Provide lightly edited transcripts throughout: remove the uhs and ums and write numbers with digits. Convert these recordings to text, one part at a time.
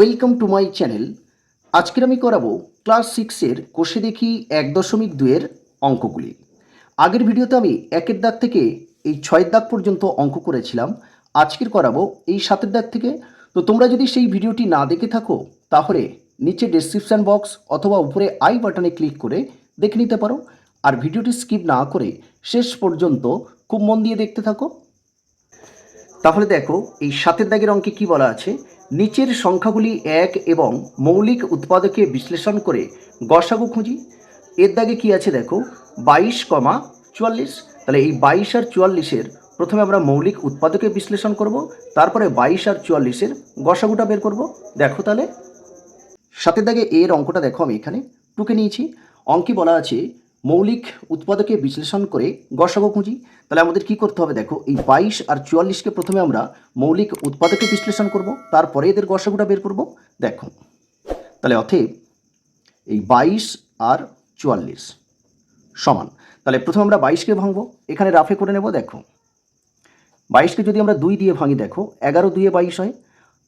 Welcome to my channel. আজকের আমি করাবো ক্লাস 6-এর কোষে দেখি 1.2-এর অঙ্কগুলি। আগের ভিডিওতে আমি 1-এর দাগ থেকে এই 6-এর দাগ পর্যন্ত অঙ্ক করেছিলাম। আজকের করাবো এই 7-এর দাগ থেকে। তো তোমরা যদি সেই ভিডিওটি না দেখে থাকো তাহলে নিচে ডেসক্রিপশান বক্স অথবা উপরে আই বাটনে ক্লিক করে দেখে নিতে পারো। আর ভিডিওটি স্কিপ না করে শেষ পর্যন্ত খুব মন দিয়ে দেখতে থাকো। তাহলে দেখো এই 7-এর দাগের অঙ্কে কি বলা আছে, নিচের সংখ্যাগুলি এক এবং মৌলিক উৎপাদকে বিশ্লেষণ করে গসাগু খুঁজি। এর দাগে কি আছে দেখো 22,44। তাহলে এই 22 আর 44-এর প্রথমে আমরা মৌলিক উৎপাদকে বিশ্লেষণ করব, তারপরে 22 আর 44-এর গসাগুটা বের করব। দেখো তাহলে 7-এর দাগে এর অঙ্কটা দেখো আমি এখানে টুকে নিয়েছি। অঙ্কে বলা আছে মৌলিক উৎপাদকে বিশ্লেষণ করে গসাগু খুঁজি। তাহলে আমাদের কি করতে হবে দেখো, এই 22 আর 44-কে প্রথমে আমরা মৌলিক উৎপাদকে বিশ্লেষণ করব, তারপরে এদের গসাগুটা বের করব। দেখো তাহলে অতএব এই 22 আর 44 সমান, তাহলে প্রথমে আমরা 22-কে ভাঙবো, এখানে রাফে করে নেব। দেখো 22-কে যদি আমরা 2 দিয়ে ভাঙি, দেখো 11 2 22 হয়,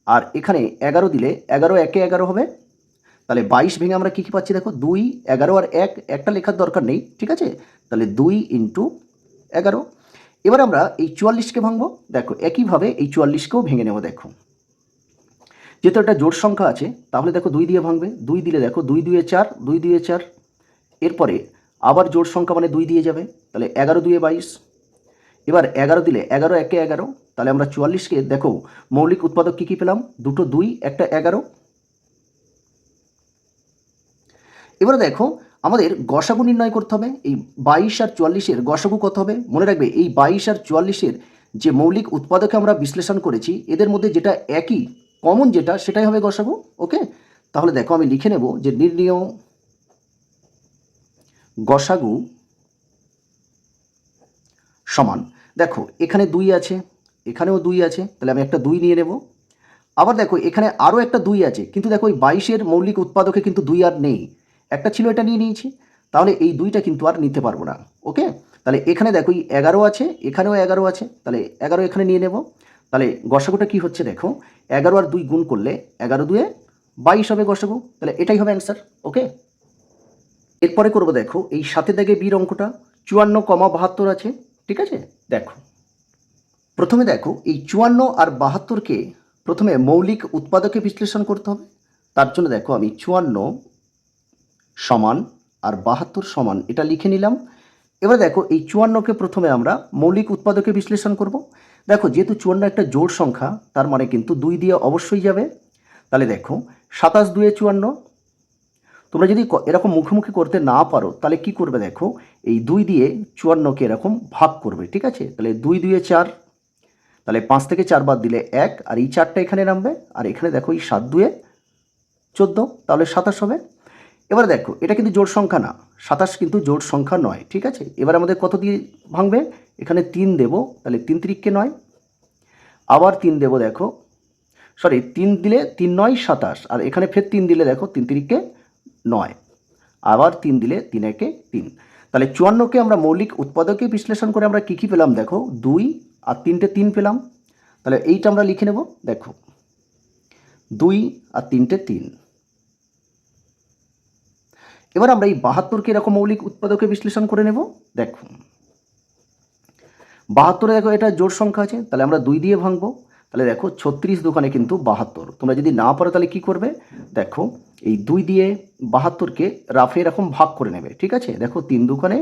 আর এখানে 11 দিলে 11 একে 11 হবে। তাহলে 22 ভেঙে আমরা কী কী পাচ্ছি দেখো 2, 11 আর 1, একটা লেখার দরকার নেই, ঠিক আছে। তাহলে 2 × 11। এবার আমরা এই 44-কে ভাঙবো। দেখো একইভাবে এই 44-কেও ভেঙে নেব। দেখো যেহেতু একটা জোড় সংখ্যা আছে তাহলে দেখো 2 দিয়ে ভাঙবে, 2 দিলে দেখো 2 2 4, 2 2 4। এরপরে আবার জোড় সংখ্যা মানে 2 দিয়ে যাবে, তাহলে 11 2 22। এবার 11 দিলে 11 একে 11। তাহলে আমরা 44-কে দেখো মৌলিক উৎপাদক কী কী পেলাম, দুটো 2, একটা 11। এবারে দেখো আমাদের গসাগু নির্ণয় করতে হবে। এই 22 আর 44-এর গসাগু কত হবে মনে রাখবে, এই 22 আর 44-এর যে মৌলিক উৎপাদকে আমরা বিশ্লেষণ করেছি এদের মধ্যে যেটা একই কমন যেটা সেটাই হবে গসাগু। ওকে, তাহলে দেখো আমি লিখে নেব যে নির্ণেয় গসাগু সমান, দেখো এখানে 2 আছে, এখানেও 2 আছে, তাহলে আমি একটা 2 নিয়ে নেব। আবার দেখো এখানে আরও একটা 2 আছে, কিন্তু দেখো এই 22-এর মৌলিক উৎপাদকে কিন্তু 2 আর নেই, একটা ছিল এটা নিয়ে নিয়েছি, তাহলে এই 2টা কিন্তু আর নিতে পারবো না। ওকে, তাহলে এখানে দেখো এই 11 আছে, এখানেও 11 আছে, তাহলে 11 এখানে নিয়ে নেব। তাহলে গসাগুটা কি হচ্ছে দেখো, 11 আর 2 গুণ করলে 11 2 22 হবে গসাগু, তাহলে এটাই হবে অ্যান্সার। ওকে, এরপরে করবো দেখো এই 7-এর দাগে বির অঙ্কটা 54,72 আছে, ঠিক আছে। দেখো প্রথমে দেখো এই 54 আর 72-কে প্রথমে মৌলিক উৎপাদকে বিশ্লেষণ করতে হবে। তার জন্য দেখো আমি 54 সমান আর 72 সমান এটা লিখে নিলাম। এবার দেখো এই 54-কে প্রথমে আমরা মৌলিক উৎপাদকে বিশ্লেষণ করব। দেখো যেহেতু 54 একটা জোড় সংখ্যা তার মানে কিন্তু 2 দিয়ে অবশ্যই যাবে। তাহলে দেখো 27 2 54। তোমরা যদি এরকম মুখোমুখি করতে না পারো তাহলে কি করবে দেখো, এই 2 দিয়ে 54-কে এরকম ভাগ করবে, ঠিক আছে। তাহলে 2 2 4, তাহলে 5 থেকে 4 বাদ দিলে 1, আর এই 4টা এখানে নামবে, আর এখানে দেখো এই 7 2 14, তাহলে 27 হবে। এবার দেখো এটা কিন্তু জোড় সংখ্যা না, 27 কিন্তু জোড় সংখ্যা নয়, ঠিক আছে। এবার আমাদের কত দিয়ে ভাঙবে, এখানে 3 দেবো, তাহলে 3 3 9, আবার 3 দেবো। দেখো সরি 3 দিলে 3 9 27, আর এখানে ফের 3 দিলে দেখো 3 3 9, আবার 3 দিলে 3 1 3। তাহলে 54-কে আমরা মৌলিক উৎপাদকে বিশ্লেষণ করে আমরা কী কী পেলাম দেখো 2 আর 3টে 3 পেলাম, তাহলে এইটা আমরা লিখে নেব। দেখো 2 আর 3টে 3। এবার আমরা এই 72-কে এরকম মৌলিক উৎপাদকে বিশ্লেষণ করে নেব। দেখো 72-এ দেখো এটা জোড় সংখ্যা আছে, তাহলে আমরা 2 দিয়ে ভাঙবো। তাহলে দেখো 36 দোকানে কিন্তু 72। তোমরা যদি না পারো তাহলে কি করবে, দেখো এই 2 দিয়ে 72-কে রাফে এরকম ভাগ করে নেবে, ঠিক আছে। দেখো 3 দোকানে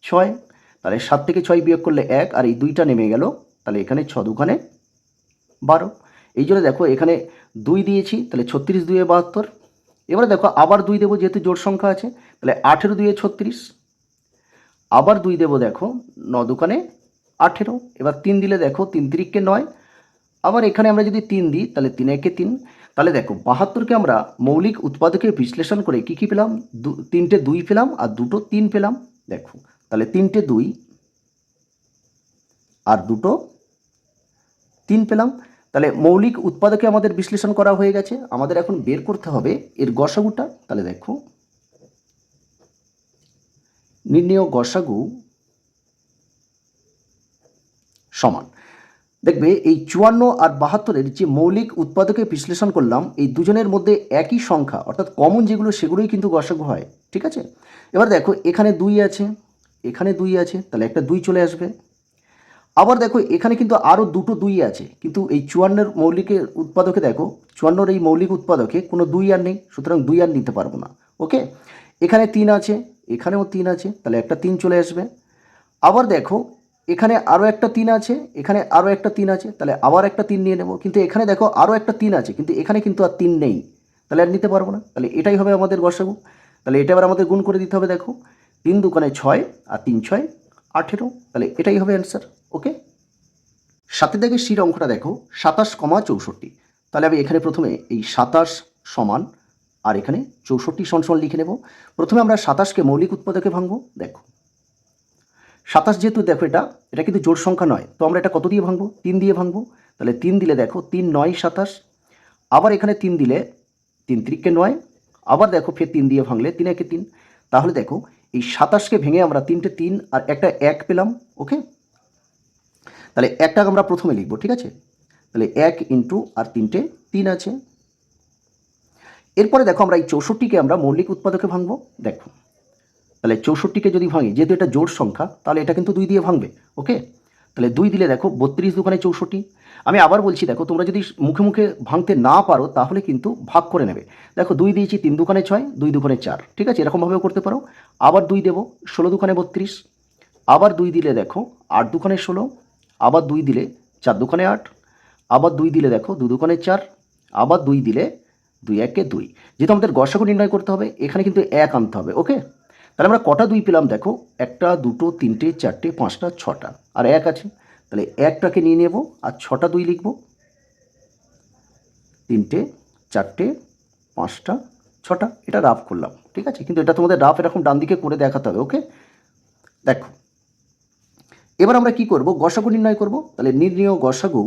6, তাহলে 7 থেকে 6 বিয়োগ করলে 1, আর এই 2টা নেমে গেল, তাহলে এখানে 6 দোকানে 12। এই জন্য দেখো এখানে 2 দিয়েছি, তাহলে 36 2 72। এবারে দেখো আবার 2 দেবো, যেহেতু জোড় সংখ্যা আছে, তাহলে 18 2 36। আবার 2 দেবো, দেখো 9 দোকানে 18। এবার 3 দিলে দেখো 3 3 9, আবার এখানে আমরা যদি 3 দিই তাহলে 3 1 3। তাহলে দেখো 72-কে আমরা মৌলিক উৎপাদকে বিশ্লেষণ করে কী কী পেলাম, 3টে 2 পেলাম আর 2টো 3 পেলাম। দেখো তাহলে 3টে 2 আর 2টো 3 পেলাম। তাহলে মৌলিক উৎপাদকে আমাদের বিশ্লেষণ করা হয়ে গেছে, আমাদের এখন বের করতে হবে এর গসাগুটা। তাহলে দেখো নির্ণেয় গসাগু সমান, দেখবে এই 54 আর 72-এর যে মৌলিক উৎপাদকে বিশ্লেষণ করলাম, এই দুজনের মধ্যে একই সংখ্যা অর্থাৎ কমন যেগুলো সেগুলোই কিন্তু গসাগু হয়। ঠিক আছে, এবার দেখো এখানে 2 আছে, এখানে 2 আছে, তাহলে একটা 2 চলে আসবে। আবার দেখো এখানে কিন্তু আরও দুটো 2 আছে, কিন্তু এই 54-এর মৌলিকের উৎপাদকে দেখো 54-এর এই মৌলিক উৎপাদকে কোনো 2 আর নেই, সুতরাং 2 আর নিতে পারবো না। ওকে, এখানে 3 আছে, এখানেও 3 আছে, তাহলে একটা 3 চলে আসবে। আবার দেখো এখানে আরও একটা 3 আছে, এখানে আরও একটা 3 আছে, তাহলে আবার একটা 3 নিয়ে নেব। কিন্তু এখানে দেখো আরও একটা 3 আছে, কিন্তু এখানে কিন্তু আর 3 নেই, তাহলে আর নিতে পারবো না। তাহলে এটাই হবে আমাদের গসাগু। তাহলে এটা এবার আমাদের গুণ করে দিতে হবে। দেখো 3 দুগুণে 6 আর 3 6 18, তাহলে এটাই হবে অ্যান্সার। ওকে, সাথে দেখে সির অঙ্কটা দেখো 27,64। তাহলে আমি এখানে প্রথমে এই 27 সমান আর এখানে 64 সমান লিখে নেব। প্রথমে আমরা 27কে মৌলিক উৎপাদকে ভাঙবো। দেখো 27 যেহেতু দেখো এটা কিন্তু জোড় সংখ্যা নয়, তো আমরা এটা কত দিয়ে ভাঙবো? 3 দিয়ে ভাঙবো। তাহলে 3 দিলে দেখো 3 9 27, আবার এখানে 3 দিলে 3 3 9, আবার দেখো ফের 3 দিয়ে ভাঙলে 3 1 3। তাহলে দেখো এই 27কে ভেঙে আমরা 3টে 3 আর একটা 1 পেলাম। ওকে, তাহলে একটা আমরা প্রথমে লিখবো। ঠিক আছে, তাহলে 1 ইন্টু আর 3টে 3 আছে। এরপরে দেখো আমরা এই 64কে আমরা মৌলিক উৎপাদকে ভাঙবো। দেখো তাহলে 64কে যদি ভাঙি, যেহেতু এটা জোড় সংখ্যা, তাহলে এটা কিন্তু 2 দিয়ে ভাঙবে। ওকে, তাহলে 2 দিলে দেখো 32 দুগুণে 64। আমি আবার বলছি, দেখো তোমরা যদি মুখে মুখে ভাঙতে না পারো তাহলে কিন্তু ভাগ করে নেবে। দেখো 2 দিয়েছি 3 দুগুণে 6, 2 দুগুণে 4। ঠিক আছে, এরকমভাবেও করতে পারো। আবার 2 দেবো 16 দুগুণে 32, আবার 2 দিলে দেখো 8 দুগুণে 16, আবার 2 দিলে 4 দুগুণে 8, আবার 2 দিলে দেখো 2 দুগুণে 4, আবার 2 দিলে 2 1 2। যেহেতু আমাদের গসাগু নির্ণয় করতে হবে, এখানে কিন্তু 1 আনতে হবে। ওকে, তাহলে আমরা কটা 2 পেলাম? দেখো 1টা 2টো 3টে 4টে 5টা 6টা আর 1 আছে, তাহলে 1টাকে নিয়ে নেব আর 6টা 2 লিখব। 3টে 4টে 5টা 6টা, এটা রাফ করলাম। ঠিক আছে, কিন্তু এটা তোমাদের রাফ এরকম ডান দিকে করে দেখাতে হবে। ওকে, দেখো এবার আমরা কি করব? গসাগু নির্ণয় করব। তাহলে নির্ণেয় গসাগু,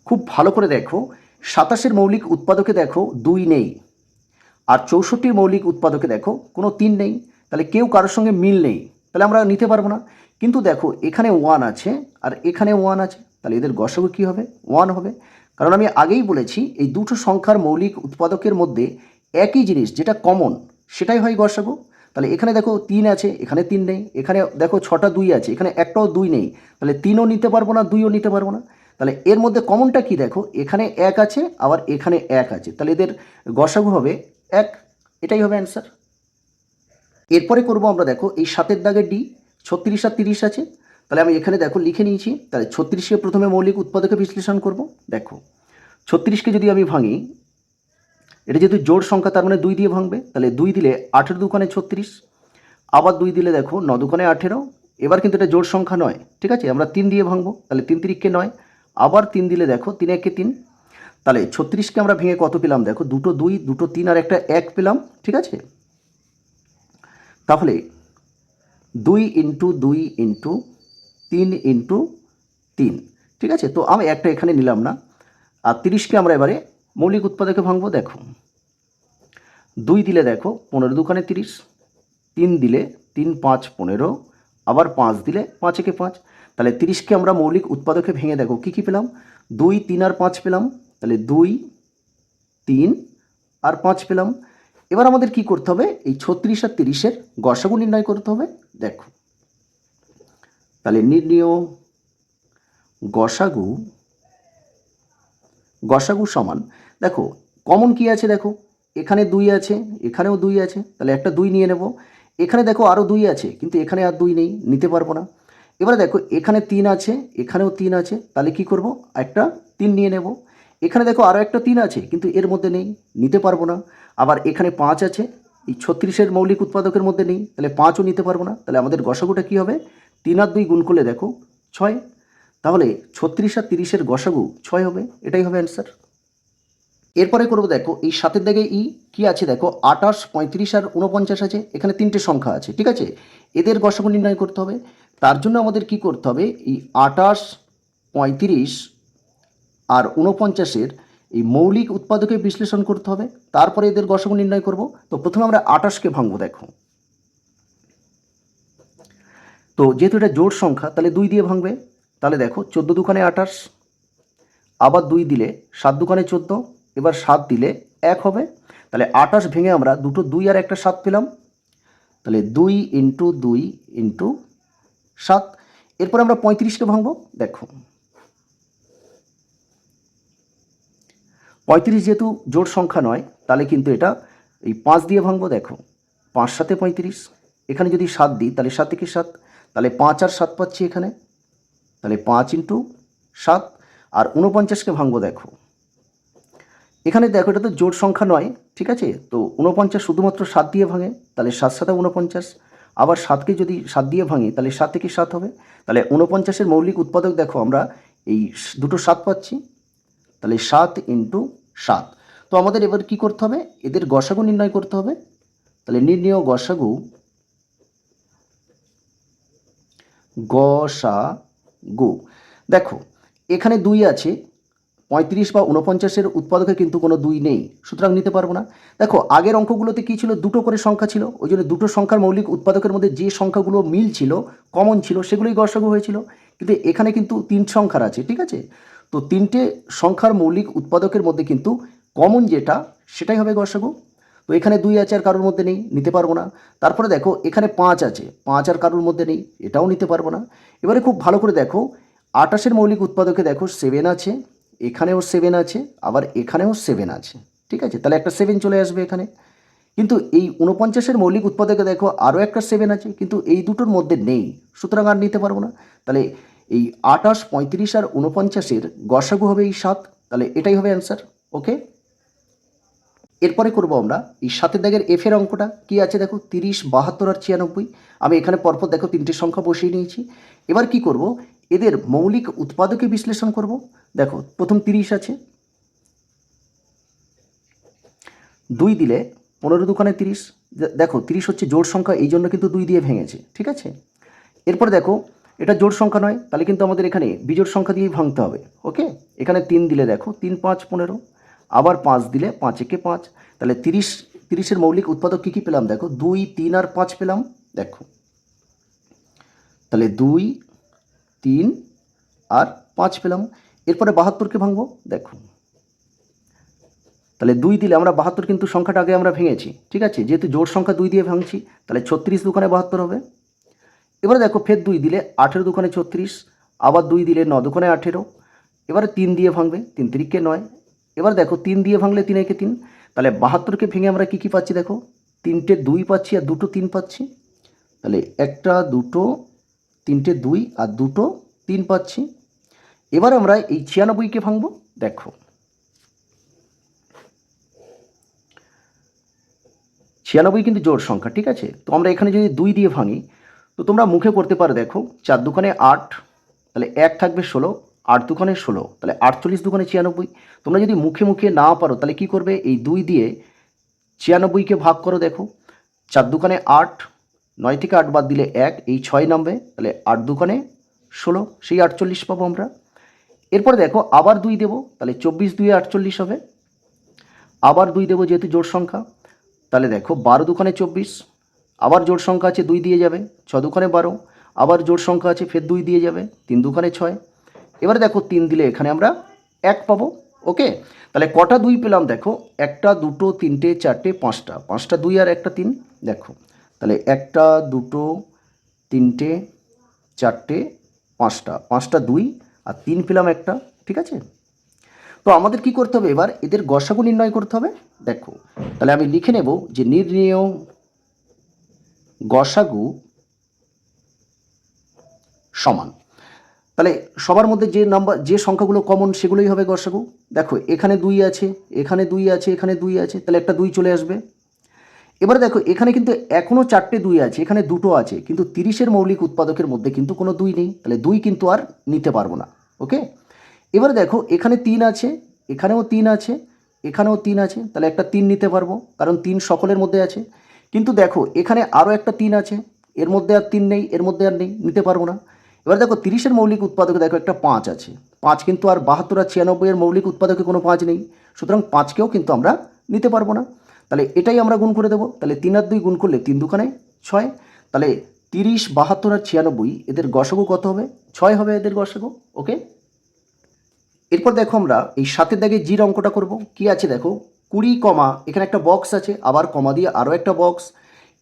খুব ভালো করে দেখো 27-এর মৌলিক উৎপাদকে দেখো 2 নেই, আর 64-র মৌলিক উৎপাদকে দেখো কোনো 3 নেই, তাহলে কেউ কারোর সঙ্গে মিল নেই, তাহলে আমরা নিতে পারবো না। কিন্তু দেখো এখানে 1 আছে আর এখানে 1 আছে, তাহলে এদের গসাগু কী হবে? 1 হবে। কারণ আমি আগেই বলেছি এই দুটো সংখ্যার মৌলিক উৎপাদকের মধ্যে একই জিনিস যেটা কমন সেটাই হয় গসাগু। তাহলে এখানে দেখো 3 আছে, এখানে 3 নেই, এখানে দেখো 6টা 2 আছে, এখানে একটাও 2 নেই, তাহলে 3ও নিতে পারবো না, 2ও নিতে পারবো না। তাহলে এর মধ্যে কমনটা কি? দেখো এখানে 1 আছে, আবার এখানে 1 আছে, তাহলে এদের গসাগু হবে 1। এটাই হবে অ্যান্সার। এরপরে করব আমরা, দেখো এই 7-এর দাগের ডি, 36 আর 30 আছে, তাহলে আমি এখানে দেখো লিখে নিয়েছি। তাহলে 36কে প্রথমে মৌলিক উৎপাদকে বিশ্লেষণ করব। দেখো 36কে যদি আমি ভাঙি, এটা যেহেতু জোড় সংখ্যা তার মানে 2 দিয়ে ভাঙবে, তাহলে 2 দিলে 8 দুগুণে 36, আবার 2 দিলে দেখো 9 দুগুণে 18। এবার কিন্তু এটা জোড় সংখ্যা নয়। ঠিক আছে, আমরা 3 দিয়ে ভাঙবো, তাহলে 3 3 9, আবার 3 দিলে দেখো 3 1 3। তাহলে 36কে আমরা ভেঙে কত পেলাম? দেখো দুটো 2, দুটো 3 আর একটা 1 পেলাম। ঠিক আছে, তাহলে 2 ইন্টু 2 ইন্টু 3 ইন্টু 3। ঠিক আছে, তো আমি একটা এখানে নিলাম না। আর 30কে আমরা এবারে মৌলিক উৎপাদকে ভাঙবো। দেখো 2 দিলে দেখো 15 দুগুণে 30, 3 দিলে 3 5 15, আবার 5 দিলে 5 একে 5। তাহলে 30কে আমরা মৌলিক উৎপাদকে ভেঙে দেখো কী কী পেলাম? 2 3 আর 5 পেলাম, তাহলে 2 3 আর 5 পেলাম। এবার আমাদের কি করতে হবে? এই 36 আর 30-এর গসাগু নির্ণয় করতে হবে। দেখো তাহলে নির্ণেয় গসাগু, গসাগু সমান, দেখো কমন কি আছে? দেখো এখানে 2 আছে, এখানেও 2 আছে, তাহলে একটা 2 নিয়ে নেব। এখানে দেখো আরও 2 আছে, কিন্তু এখানে আর 2 নেই, নিতে পারবো না। এবারে দেখো এখানে 3 আছে, এখানেও 3 আছে, তাহলে কি করব? একটা 3 নিয়ে নেব। এখানে দেখো আরও একটা 3 আছে, কিন্তু এর মধ্যে নেই, নিতে পারবো না। আবার এখানে 5 আছে, এই 36-এর মৌলিক উৎপাদকের মধ্যে নেই, তাহলে 5ও নিতে পারবো না। তাহলে আমাদের গসাগুটা কী হবে? 3 আর 2 গুণ করলে দেখো 6, তাহলে 36 আর 30-এর গসাগু 6 হবে। এটাই হবে অ্যান্সার। এরপরে করবো, দেখো এই 7-এর দাগে ই কী আছে? দেখো 28 35 আর 49 আছে, এখানে 3টে সংখ্যা আছে। ঠিক আছে, এদের গসাগু নির্ণয় করতে হবে। তার জন্য আমাদের কি করতে হবে? এই 28 35 আর 49-এর এই মৌলিক উৎপাদকে বিশ্লেষণ করতে হবে, তারপরে এদের গসাগু নির্ণয় করব। তো প্রথমে আমরা 28কে ভাঙবো। দেখো তো যেহেতু এটা জোড় সংখ্যা তাহলে 2 দিয়ে ভাঙবে, তাহলে দেখো 14 দুখানে 28, আবার 2 দিলে 7 দুখানে 14, এবার 7 দিলে 1 হবে, তাহলে 28 ভেঙে আমরা দুটো 2 আর একটা 7 পেলাম, তাহলে 2 ইন্টু 2 ইন্টু 7। এরপর আমরা 35কে ভাঙবো, দেখো 35 যেহেতু জোড় সংখ্যা নয় তাহলে কিন্তু এটা এই 5 দিয়ে ভাঙবো, দেখো 5 7 35, এখানে যদি 7 দিই তাহলে 7 থেকে 7, তাহলে 5 আর 7 পাচ্ছি এখানে, তাহলে 5 ইন্টু 7। আর 49কে ভাঙবো, দেখো এখানে দেখো এটা তো জোড় সংখ্যা নয়, ঠিক আছে, তো 49 শুধুমাত্র 7 দিয়ে ভাঙে, তাহলে 7 7 49, আবার 7কে যদি 7 দিয়ে ভাঙি তাহলে 7 থেকে 7 হবে, তাহলে 49-এর মৌলিক উৎপাদক দেখো আমরা এই দুটো 7 পাচ্ছি, তাহলে 7 ইন্টু 7। তো আমাদের এবার কি করতে হবে, এদের গসাগু নির্ণয় করতে হবে, তাহলে নির্ণেয় গসাগু, দেখো এখানে 2 আছে, 35 বা 49-এর উৎপাদকে কিন্তু কোনো 2 নেই, সুতরাং নিতে পারবো না। দেখো আগের অঙ্কগুলোতে কী ছিল, দুটো করে সংখ্যা ছিল, ওই জন্য দুটো সংখ্যার মৌলিক উৎপাদকের মধ্যে যে সংখ্যাগুলো মিল ছিল, কমন ছিল, সেগুলোই গসাগু হয়েছিল। কিন্তু এখানে কিন্তু 3 সংখ্যার আছে, ঠিক আছে, তো 3টে সংখ্যার মৌলিক উৎপাদকের মধ্যে কিন্তু কমন যেটা সেটাই হবে গসাগু। তো এখানে 2 আছে আর কারোর মধ্যে নেই, নিতে পারবো না। তারপরে দেখো এখানে 5 আছে, 5 আর কারোর মধ্যে নেই, এটাও নিতে পারবো না। এবারে খুব ভালো করে দেখো 28-এর মৌলিক উৎপাদকে দেখো 7 আছে, এখানেও 7 আছে, আবার এখানেও 7 আছে, ঠিক আছে, তাহলে একটা 7 চলে আসবে এখানে। কিন্তু এই 49-এর মৌলিক উৎপাদকে দেখো আরও একটা 7 আছে, কিন্তু এই দুটোর মধ্যে নেই, সুতরাং আর নিতে পারবো না। তাহলে এই 28, 35 আর 49-এর গসাগু হবে এই 7, তাহলে এটাই হবে অ্যান্সার। ওকে, এরপরে করব আমরা এই 7-এর দাগের এফের অঙ্কটা। কি আছে দেখো 30, 72 আর 96। আমি এখানে পরপর দেখো 3টে সংখ্যা বসিয়ে নিয়েছি। এবার কি করব, এদের মৌলিক উৎপাদকে বিশ্লেষণ করব। দেখো প্রথম 30 আছে, 2 দিলে 15 দুখানে 30, দেখো 30 হচ্ছে জোড় সংখ্যা, এই জন্য কিন্তু 2 দিয়ে ভেঙেছে, ঠিক আছে। এরপর দেখো এটা জোড় সংখ্যা নয়, তাহলে কিন্তু আমাদের এখানে বিজোড় সংখ্যা দিয়েই ভাঙতে হবে। ওকে, এখানে 3 দিলে দেখো 3 5 15, আবার 5 দিলে 5 একে 5, তাহলে 30-এর মৌলিক উৎপাদক কী কী পেলাম, দেখো 2 3 আর 5 পেলাম, দেখো তাহলে 2 3 আর 5 পেলাম। এরপরে 72কে ভাঙবো, দেখো তাহলে 2 দিলে আমরা 72 কিন্তু সংখ্যাটা আগে আমরা ভেঙেছি, ঠিক আছে, যেহেতু জোড় সংখ্যা 2 দিয়ে ভাঙছি, তাহলে 36 দুখানে 72 হবে। এবারে দেখো ফের 2 দিলে 18 দুখানে 36, আবার 2 দিলে 9 দুখানে 18, এবারে 3 দিয়ে ভাঙবে, 3 3কে 9, এবার দেখো 3 দিয়ে ভাঙলে 3 একে 3, তাহলে 72কে ভেঙে আমরা কী কী পাচ্ছি, দেখো 3টে 2 পাচ্ছি আর 2টো 3 পাচ্ছি, তাহলে 1টা 2টো 3টে 2 আর 2টো 3 পাচ্ছি। এবার আমরা এই 96কে ভাঙবো, দেখো 96 কিন্তু জোড় সংখ্যা, ঠিক আছে, তো আমরা এখানে যদি 2 দিয়ে ভাঙি তো তোমরা মুখে করতে পারো, দেখো 4 দুখানে 8, তাহলে 1 থাকবে 16, 8 দুখানে 16, তাহলে 48 দুখানে 96। তোমরা যদি মুখে মুখে না পারো তাহলে কি করবে, এই 2 দিয়ে 96কে ভাগ করো, দেখো 4 দুখানে 8, 9 থেকে 8 বাদ দিলে 1, এই 6 নামবে, তাহলে 8 দুখানে 16, সেই 48 পাবো আমরা। এরপরে দেখো আবার 2 দেবো, তাহলে 24 2 48 হবে, আবার 2 দেবো যেহেতু জোড় সংখ্যা, তাহলে দেখো 12 দুখানে 24, আবার জোড় সংখ্যা আছে 2 দিয়ে যাবে, 6 দুখানে 12, আবার জোড় সংখ্যা আছে ফের 2 দিয়ে যাবে, 3 দুখানে 6। এবারে দেখো 3 দিলে এখানে আমরা 1 পাবো। ওকে, তাহলে কটা 2 পেলাম, দেখো 1টা 2টো 3টে 4টে 5টা, 5টা 2 আর 1টা 3, দেখো তাহলে 1টা 2টো 3টে 4টে 5টা, 5টা 2 আর 3 পেলাম একটা, ঠিক আছে। তো আমাদের কি করতে হবে, এবার এদের গসাগু নির্ণয় করতে হবে। দেখো তাহলে আমি লিখে নেব যে নির্ণেয় গসাগু সমান, তাহলে সবার মধ্যে যে সংখ্যাগুলো কমন সেগুলোই হবে গসাগু। দেখো এখানে 2 আছে, এখানে 2 আছে, এখানে 2 আছে, তাহলে একটা 2 চলে আসবে। এবারে দেখো এখানে কিন্তু এখনও 4টে 2 আছে, এখানে 2টো আছে, কিন্তু 30-এর মৌলিক উৎপাদকের মধ্যে কিন্তু কোনো 2 নেই, তাহলে 2 কিন্তু আর নিতে পারবো না। ওকে, এবারে দেখো এখানে 3 আছে, এখানেও 3 আছে, এখানেও 3 আছে, তাহলে একটা 3 নিতে পারবো, কারণ 3 সকলের মধ্যে আছে। কিন্তু দেখো এখানে আরও একটা 3 আছে, এর মধ্যে আর 3 নেই, এর মধ্যে আর নেই, নিতে পারবো না। এবার দেখো 30-এর মৌলিক উৎপাদকে দেখো একটা 5 আছে, 5 কিন্তু আর 72 আর 96-এর মৌলিক উৎপাদকে কোনো 5 নেই, সুতরাং 5কেও কিন্তু আমরা নিতে পারবো না। তাহলে এটাই আমরা গুণ করে দেবো, তাহলে 3 আর 2 গুণ করলে 3 দুখানে 6, তাহলে 30, 72 আর 96 এদের গসাগু কত হবে? 6 হবে এদের গসাগু। ওকে, এরপর দেখো আমরা এই 7 দাগে জির অঙ্কটা করব। কি আছে দেখো, 20 কমা, এখানে একটা বক্স আছে, আবার কমা দিয়ে আরও একটা বক্স।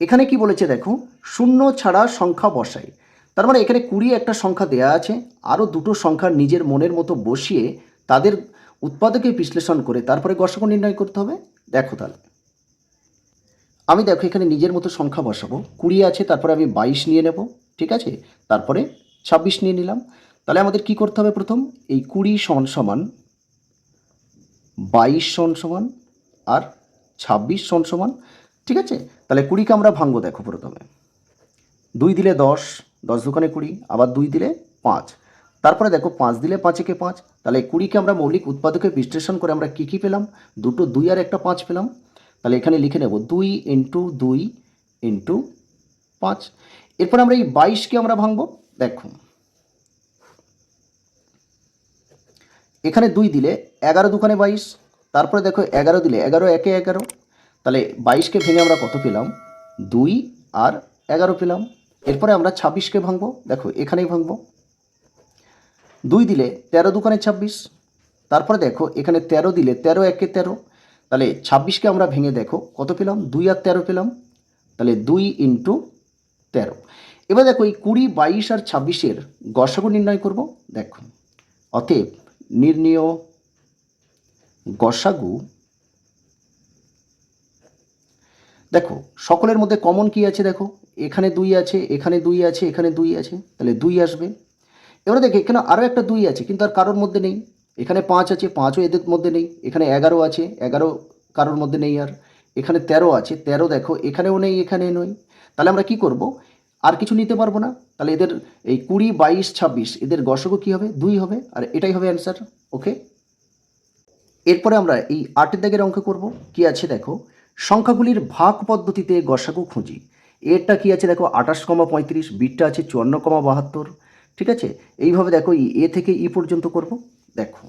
এখানে কি বলেছে দেখো, শূন্য ছাড়া সংখ্যা বসাই। তার মানে এখানে 20 একটা সংখ্যা দেয়া আছে, আরও দুটো সংখ্যা নিজের মনের মতো বসিয়ে তাদের উৎপাদকে বিশ্লেষণ করে তারপরে গসাগু নির্ণয় করতে হবে। দেখো তাহলে আমি দেখো এখানে নিজের মতো সংখ্যা বসাবো। 20 আছে, তারপরে আমি 22 নিয়ে নেব, ঠিক আছে, তারপরে 26 নিয়ে নিলাম। তাহলে আমাদের কি করতে হবে, প্রথম এই 20 সমান সমান 22 সমান সমান আর 26 সমান সমান, ঠিক আছে। তাহলে 20কে আমরা ভাঙবো, দেখো প্রথমে 2 দিলে 10, 10 দোকানে 20, আবার 2 দিলে 5, তারপরে দেখো 5 দিলে 5 একে 5। তাহলে 20কে আমরা মৌলিক উৎপাদকে বিশ্লেষণ করে আমরা কী কী পেলাম, দুটো 2 আর একটা 5 পেলাম। তাহলে এখানে লিখে নেব 2 ইন্টু 2 ইন্টু 5। এরপর আমরা এই 22কে আমরা ভাঙবো। দেখো এখানে 2 দিলে 11 দোকানে 22, তারপরে দেখো 11 দিলে 11 একে 11। তাহলে 22কে ভেঙে আমরা কত পেলাম, 2 আর 11 পেলাম। এরপরে আমরা 26কে ভাঙবো, দেখো এখানেই ভাঙবো। 2 দিলে 13 দোকানে 26, তারপরে দেখো এখানে 13 দিলে 13 একে 13। তাহলে 26কে আমরা ভেঙে দেখো কত পেলাম, 2 আর 13 পেলাম। তাহলে 2 ইন্টু 13। এবার দেখো এই 20, 22 আর 26-এর গসাগু নির্ণয় করব। দেখো অতএব নির্ণেয় গসাগু, দেখো সকলের মধ্যে কমন কি আছে, দেখো এখানে 2 আছে, এখানে 2 আছে, এখানে 2 আছে, তাহলে 2 আসবে। এবারে দেখো এখানে আরও একটা 2 আছে, কিন্তু আর কারোর মধ্যে নেই। এখানে 5 আছে, 5ও এদের মধ্যে নেই। এখানে 11 আছে, 11 কারোর মধ্যে নেই। আর এখানে 13 আছে, 13 দেখো এখানেও নেই, এখানেও নেই। তাহলে আমরা কি করব, আর কিছু নিতে পারবো না। তাহলে এদের এই 20, 22, 26 এদের গসাগু কী হবে, 2 হবে, আর এটাই হবে অ্যান্সার। ওকে, এরপরে আমরা এই 8 দাগের অঙ্ক করব। কি আছে দেখো, সংখ্যাগুলির ভাগ পদ্ধতিতে গসাগু খুঁজি। এরটা কি আছে দেখো, 28,35, বিটটা আছে 54,72, ঠিক আছে। এইভাবে দেখো এ থেকে ই পর্যন্ত করব। দেখো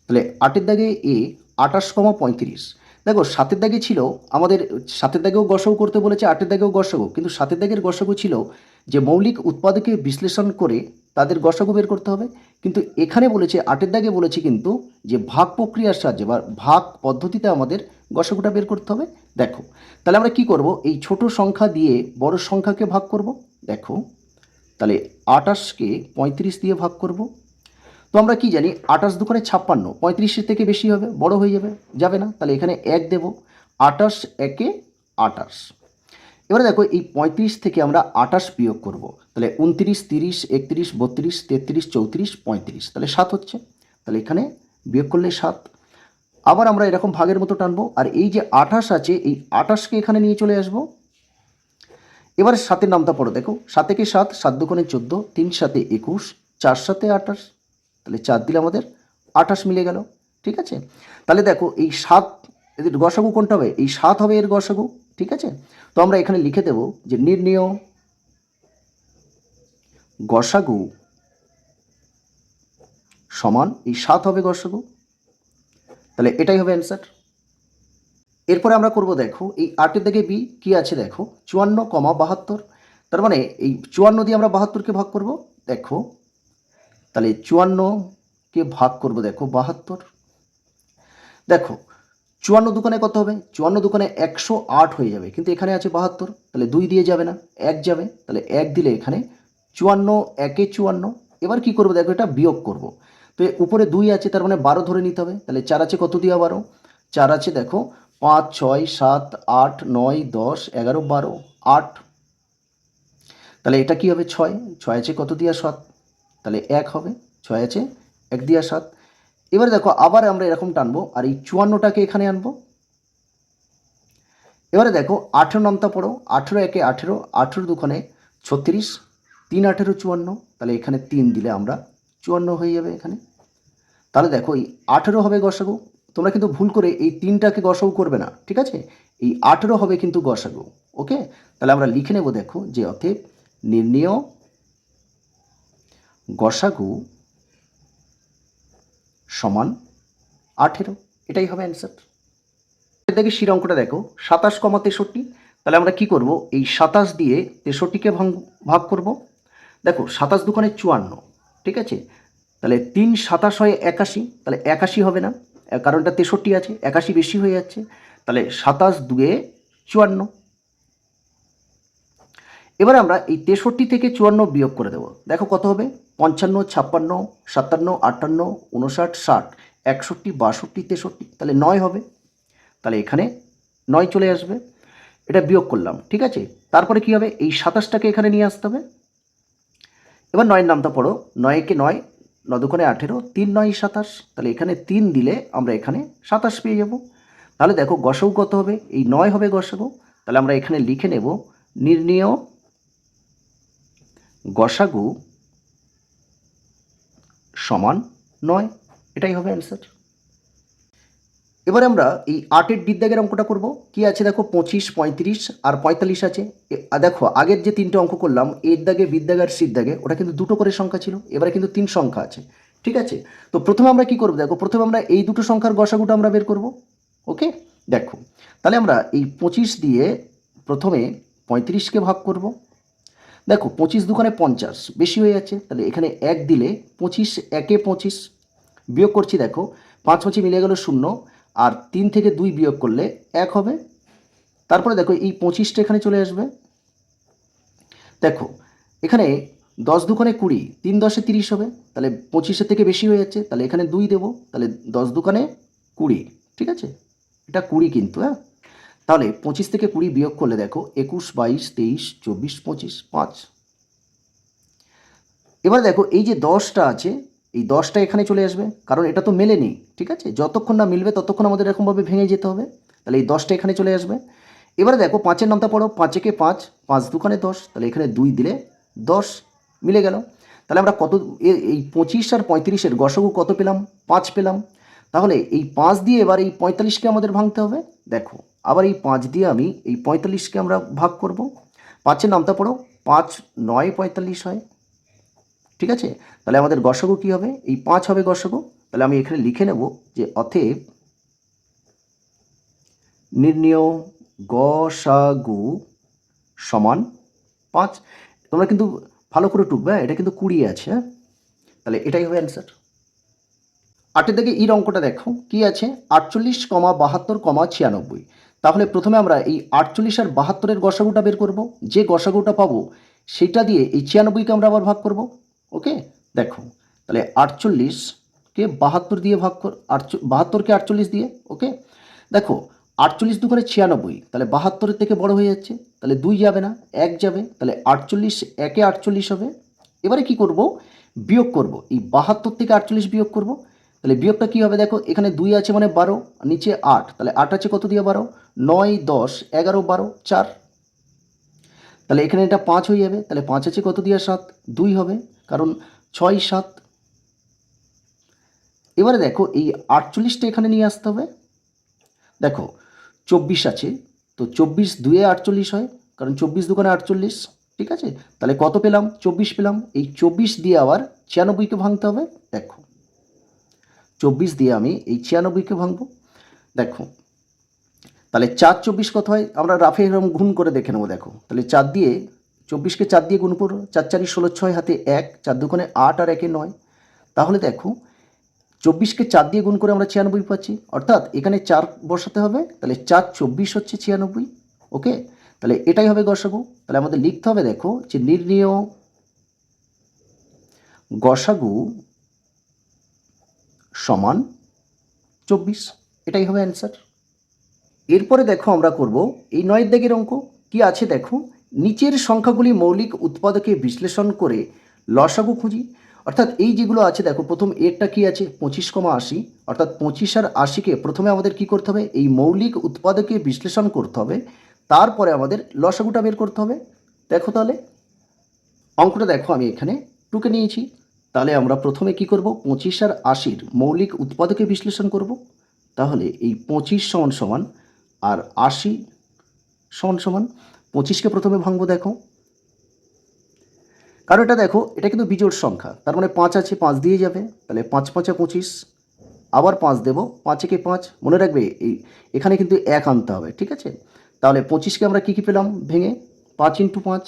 তাহলে 8 দাগে এ 28,35, দেখো 7 দাগে ছিল আমাদের, 7 দাগেও গসাগু করতে বলেছে, 8 দাগেও গসাগু, কিন্তু 7 দাগের গসাগু ছিল যে মৌলিক উৎপাদকে বিশ্লেষণ করে তাদের গসাগু বের করতে হবে। কিন্তু এখানে বলেছে 8 দাগে বলেছে কিন্তু যে ভাগ প্রক্রিয়ার সাহায্যে বা ভাগ পদ্ধতিতে আমাদের গসাগুটা বের করতে হবে। দেখো তাহলে আমরা কি করব, এই ছোট সংখ্যা দিয়ে বড় সংখ্যাকে ভাগ করব। দেখো তাহলে 28কে 35 দিয়ে ভাগ করব। তো আমরা কি জানি, 28 দোকানে 56, 35-এর থেকে বেশি হবে, বড় হয়ে যাবে, যাবে না। তাহলে এখানে 1 দেব, 28 একে 28। এবারে দেখো এই 35 থেকে আমরা 28 বিয়োগ করব। তাহলে 29, 30, 31, 32, 33, 34, 35, তাহলে 7 হচ্ছে। তাহলে এখানে বিয়োগ করলে 7। আবার আমরা এরকম ভাগের মতো টানবো, আর এই যে 28 আছে, এই 28কে এখানে নিয়ে চলে আসবো। এবার 7-এর নামটা পড়ো, দেখো 7 একে 7, 7 দোকানে 14, 3 7 21, 4 7 28। তাহলে 4 দিলে আমাদের 28 মিলে গেল, ঠিক আছে। তাহলে দেখো এই 7 এদের গসাগু কোনটা হবে, এই 7 হবে এর গসাগু, ঠিক আছে। তো আমরা এখানে লিখে দেব যে নির্ণেয় গসাগু সমান এই 7 হবে গসাগু। তাহলে এটাই হবে অ্যান্সার। এরপরে আমরা করব, দেখো এই 8-এর দিকে বি কি আছে, দেখো 54,72। তার মানে এই 54 দিয়ে আমরা 72কে ভাগ করব। দেখো তাহলে 54কে ভাগ করব, দেখো 72। দেখো 54 দোকানে কত হবে, 54 দোকানে 108 হয়ে যাবে, কিন্তু এখানে আছে 72, তাহলে 2 দিয়ে যাবে না, 1 যাবে। তাহলে 1 দিলে এখানে 54 একে 54। এবার কি করব, দেখো এটা বিয়োগ করব। তো উপরে 2 আছে, তার মানে 12 ধরে নিতে হবে। তাহলে 4 আছে কত দিয়া 12, 4 আছে দেখো 5, 6, 7, 8, 9, 10, 11, 12, 8। তাহলে এটা কি হবে 6, 6 আছে কত দিয়া 7, তাহলে 1 হবে, 6 আছে 1 দিয়া 7। এবারে দেখো আবার আমরা এরকম টানবো, আর এই 54টাকে এখানে আনবো। এবারে দেখো 18 নামতা পড়ো, 18 একে 18, 18 দোকানে 36, 3 18 54। তাহলে এখানে 3 দিলে আমরা 54 হয়ে যাবে এখানে। তাহলে দেখো এই 18 হবে গসাগু। তোমরা কিন্তু ভুল করে এই 3টাকে গসাগু করবে না, ঠিক আছে। এই 18 হবে কিন্তু গসাগু। ওকে, তাহলে আমরা লিখে নেব, দেখো যে অতএব নির্ণেয় গসাগু সমান 18। এটাই হবে অ্যান্সার। দেখি শির অঙ্কটা দেখো 27,63। তাহলে আমরা কি করব, এই 27 দিয়ে 63কে ভাগ করব। দেখো 27 দুগুণে 54, ঠিক আছে। তাহলে 3 27 হয় 81, তাহলে 81 হবে না, কারণ এটা 63 আছে, 81 বেশি হয়ে যাচ্ছে। তাহলে 27 দুয়ে 54। এবার আমরা এই 63 থেকে 54 বিয়োগ করে দেবো। দেখো কত হবে, 55, 56, 57, 58, 59, 60, 61, 62, 63, তাহলে 9 হবে। তাহলে এখানে 9 চলে আসবে, এটা বিয়োগ করলাম, ঠিক আছে। তারপরে কি হবে, এই 27টাকে এখানে নিয়ে আসতে হবে। এবার 9-এর নামটা পড়ো, 9-কে 9, 9 দুগুণে 18, 3 9 27, তাহলে এখানে 3 দিলে আমরা এখানে 27 পেয়ে যাব। তাহলে দেখো গসাগু কত হবে, এই 9 হবে গসাগু। তাহলে আমরা এখানে লিখে নেব নির্ণেয় গসাগু সমান 9, এটাই হবে অ্যান্সার। এবারে আমরা এই 8-এর বিদ্যাগের অঙ্কটা করব। কি আছে দেখো, 25, 35 আর 45 আছে। দেখো আগের যে 3টে অঙ্ক করলাম, এর দাগে, বিদ্যাগে আর সির দাগে, ওটা কিন্তু 2টো করে সংখ্যা ছিল, এবারে কিন্তু 3 সংখ্যা আছে, ঠিক আছে। তো প্রথমে আমরা কি করব, দেখো প্রথমে আমরা এই দুটো সংখ্যার গসাগুটা আমরা বের করব। ওকে, দেখো তাহলে আমরা এই 25 দিয়ে প্রথমে 35কে ভাগ করব। দেখো 25 দুগুণে 50, বেশি হয়ে যাচ্ছে, তাহলে এখানে 1 দিলে 25, 1-এ 25, বিয়োগ করছি। দেখো 5 5 মিলে গেল 0, আর 3 থেকে 2 বিয়োগ করলে 1 হবে। তারপরে দেখো এই 25টা এখানে চলে আসবে। দেখো এখানে 10 দুগুণে 20, 3 10-এ 30 হবে, তাহলে 25-এর থেকে বেশি হয়ে যাচ্ছে, তাহলে এখানে 2 দেবো, তাহলে 10 দুগুণে 20, ঠিক আছে, এটা 20 কিন্তু। হ্যাঁ, তাহলে 25 থেকে 20 বিয়োগ করলে দেখো 21, 22, 23, 24, 25, 5। এবার দেখো এই যে 10টা আছে, এই 10টা এখানে চলে আসবে, কারণ এটা তো মেলেনি, ঠিক আছে। যতক্ষণ না মিলবে ততক্ষণ আমাদের এরকমভাবে ভেঙে যেতে হবে। তাহলে এই 10টা এখানে চলে আসবে। এবারে দেখো 5-এর নামটা পড়ো, 5-একে 5, 5 দুগুণে 10, তাহলে এখানে 2 দিলে 10 মিলে গেল। তাহলে আমরা কত, এই 25 আর 35-এর গসাগু কত পেলাম, 5 পেলাম। তাহলে এই 5 দিয়ে এবার এই 45কে আমাদের ভাঙতে হবে। দেখো আবার এই 5 দিয়ে আমি এই 45কে আমরা ভাগ করব। 5-এর নামটা পড়ো, 5 9 45 হয়, ঠিক আছে। তাহলে আমাদের গসাগু কী হবে, এই 5 হবে গসাগু। তাহলে আমি এখানে লিখে নেব যে অতএব নির্ণেয় গসাগু সমান 5। তোমরা কিন্তু ভালো করে টুকবে, এটা কিন্তু 20 আছে। হ্যাঁ, তাহলে এটাই হবে অ্যান্সার। 8-এর দিকে ইর অঙ্কটা দেখো, কি আছে, 48, 72, 96। তাহলে প্রথমে আমরা এই 48 আর 72-এর গসাগুটা বের করব। যে গসাগুটা পাবো সেটা দিয়ে এই 96কে আমরা আবার ভাগ করব। ওকে, দেখো তাহলে 48কে 72 দিয়ে ভাগ কর, 72কে 48 দিয়ে। ওকে, দেখো 48 দুগুণে 96, তাহলে 72-এর থেকে বড় হয়ে যাচ্ছে, তাহলে 2 যাবে না, 1 যাবে, তাহলে 48, 1-এ 48 হবে। এবারে কি করব, বিয়োগ করব, এই 72 থেকে 48 বিয়োগ করব। তাহলে বিয়োগটা কী হবে, দেখো এখানে 2 আছে মানে 12, নিচে 8, তাহলে 8 আছে কত দিয়ে 12, 9 10 11 12 4, তাহলে এখানে এটা 5 হয়ে যাবে। তাহলে 5 আছে কত দিয়ে 7, 2 হবে, কারণ 6 7। এবারে দেখো এই 48টা এখানে নিয়ে আসতে হবে। দেখো 24 আছে, তো 24 2-এ 48 হয়, কারণ 24 দুগুণে 48, ঠিক আছে। তাহলে কত পেলাম, 24 পেলাম। এই 24 দিয়ে আবার 96কে ভাঙতে হবে। দেখো 24 দিয়ে আমি এই 96কে ভাঙবো। দেখো তাহলে 4 24 কত হয়, আমরা রাফে এরকম গুণ করে দেখে নেবো। দেখো তাহলে 4 দিয়ে 24কে 4 দিয়ে গুণ করো, 4 4 16, 6 হাতে 1, 4 দুগুণে 8 আর 1-এ 9। তাহলে দেখো 24কে 4 দিয়ে গুণ করে আমরা 96 পাচ্ছি, অর্থাৎ এখানে 4 বসাতে হবে। তাহলে 4 24 হচ্ছে 96। ওকে, তাহলে এটাই হবে গসাগু। তাহলে আমাদের লিখতে হবে, দেখো যে নির্ণেয় গসাগু সমান 24, এটাই হবে অ্যান্সার। এরপরে দেখো আমরা করব এই 9-এর দাগের অঙ্ক। কি আছে দেখো, নিচের সংখ্যাগুলি মৌলিক উৎপাদকে বিশ্লেষণ করে লসাগু খুঁজি। অর্থাৎ এই যেগুলো আছে দেখো, প্রথম এরটা কি আছে, 25,80, অর্থাৎ 25 আর 80কে প্রথমে আমাদের কি করতে হবে, এই মৌলিক উৎপাদকে বিশ্লেষণ করতে হবে, তারপরে আমাদের লসাগুটা বের করতে হবে। দেখো তাহলে অঙ্কটা দেখো, আমি এখানে টুকে নিয়েছি। তাহলে আমরা প্রথমে কি করব, 25 আর 80-র মৌলিক উৎপাদকে বিশ্লেষণ করব। তাহলে এই 25 সমান সমান আর 80 সমান সমান, 25কে প্রথমে ভাঙবো। দেখো কারণ এটা দেখো, এটা কিন্তু বিজোড় সংখ্যা, তার মানে 5 আছে, 5 দিয়ে যাবে, তাহলে 5 5 25, আবার 5 দেবো, 5 একে 5, মনে রাখবে এই এখানে কিন্তু 1 আনতে হবে, ঠিক আছে। তাহলে 25কে আমরা কী কী পেলাম ভেঙে 5 × 5,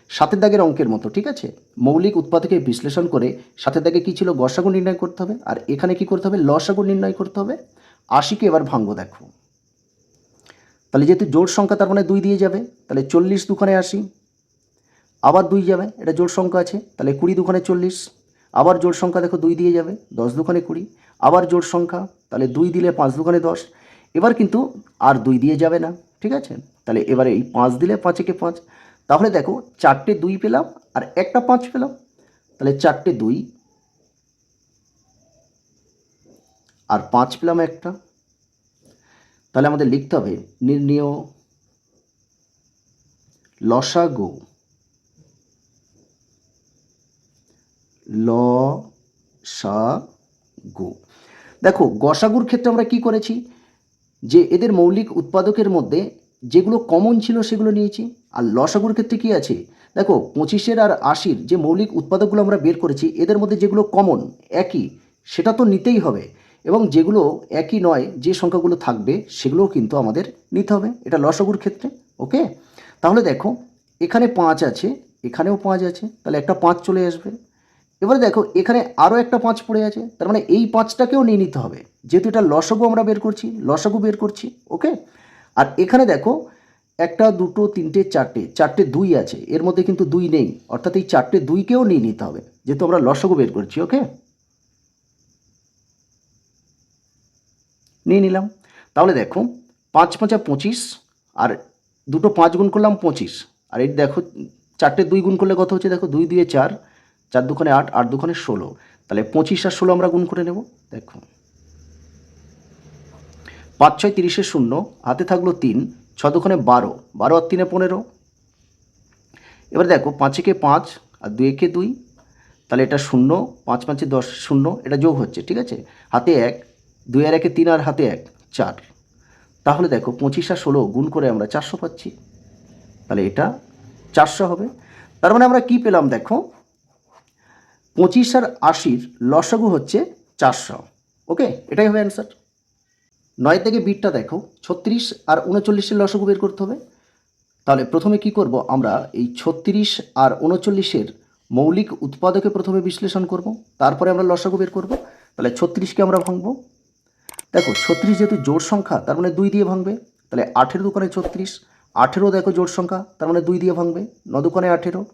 সাতের দাগের অঙ্কের মতো, ঠিক আছে। মৌলিক উৎপাদকে বিশ্লেষণ করে সাতের দাগে কী ছিল, গসাগু নির্ণয় করতে হবে, আর এখানে কি করতে হবে, লসাগু নির্ণয় করতে হবে। 80কে এবার ভাঙবো, দেখো তাহলে যেহেতু জোড় সংখ্যা তার মানে 2 দিয়ে যাবে, তাহলে 40 দুখানে 80, আবার 2 যাবে, এটা জোড় সংখ্যা আছে, তাহলে 20 দুখানে 40, আবার জোড় সংখ্যা দেখো 2 দিয়ে যাবে, 10 দুখানে 20, আবার জোড় সংখ্যা, তাহলে 2 দিলে 5 দুখানে 10, এবার কিন্তু আর 2 দিয়ে যাবে না, ঠিক আছে। তাহলে এবারে এই 5 দিলে 5 একে 5, তাহলে দেখো 4টে 2 পেলাম আর একটা 5 পেলাম, তাহলে 4টে 2 আর 5 পেলাম একটা। তাহলে আমাদের লিখতে হবে নির্ণেয় লসাগু, লসাগু। দেখো গসাগুর ক্ষেত্রে আমরা কি করেছি, যে এদের মৌলিক উৎপাদকের মধ্যে যেগুলো কমন ছিল সেগুলো নিয়েছি। আর লসাগুর ক্ষেত্রে কি আছে, দেখো 25 আর 80 যে মৌলিক উৎপাদকগুলো আমরা বের করেছি এদের মধ্যে যেগুলো কমন একই সেটা তো নিতেই হবে, এবং যেগুলো একই নয় যে সংখ্যাগুলো থাকবে সেগুলোও কিন্তু আমাদের নিতে হবে, এটা লসাগুর ক্ষেত্রে। ওকে, তাহলে দেখো এখানে 5 আছে, এখানেও 5 আছে, তাহলে একটা 5 চলে আসবে। এবারে দেখো এখানে আরও একটা 5 পড়ে আছে, তার মানে এই 5টাকেও নিয়ে নিতে হবে, যেহেতু এটা লসাগু আমরা বের করছি, লসাগু বের করছি। ওকে, আর এখানে দেখো 1 2 3 4টে 2 আছে, এর মধ্যে কিন্তু 2 নেই, অর্থাৎ এই 4টে 2কেও নিয়ে নিতে হবে, যেহেতু আমরা লসাগু বের করছি। ওকে, নিয়ে নিলাম। তাহলে দেখো 5 5 25, আর দুটো 5 গুণ করলাম 25, আর এই দেখো 4টে 2 গুণ করলে কত হচ্ছে, দেখো 2 2 4, 4 দুখানে 8, 8 দুখানে 16, তাহলে 25 আর 16 আমরা গুণ করে নেব। দেখো 5 6 30 শূন্য, হাতে থাকলো 3, 6 দুখানে 12, 12 আর 3 15। এবার দেখো 5 একে 5 আর 2 একে 2, তাহলে এটা 0, 5 5 10 0, এটা যোগ হচ্ছে, ঠিক আছে। হাতে 1, 2 আর 1 3 আর হাতে 1 4, তাহলে দেখো 25 আর 16 গুণ করে আমরা 400 পাচ্ছি, তাহলে এটা 400 হবে। তার মানে আমরা কি পেলাম, দেখো 25 আর 80 লসাগু হচ্ছে 400। ওকে, এটাই হবে অ্যান্সার। 9 থেকে বিটটা দেখো 36 আর 39 লসাগু বের করতে হবে। তাহলে প্রথমে কি করব, আমরা এই 36 আর 39 মৌলিক উৎপাদকে প্রথমে বিশ্লেষণ করব, তারপরে আমরা লসাগু বের করব। তাহলে 36কে আমরা ভাঙবো, দেখো 36 যেহেতু জোড় সংখ্যা তার মানে 2 দিয়ে ভাঙবে, তাহলে 8 দুকানে 36, 18 দেখো জোড় সংখ্যা তার মানে 2 দিয়ে ভাঙবে, 9 দুকানে 18।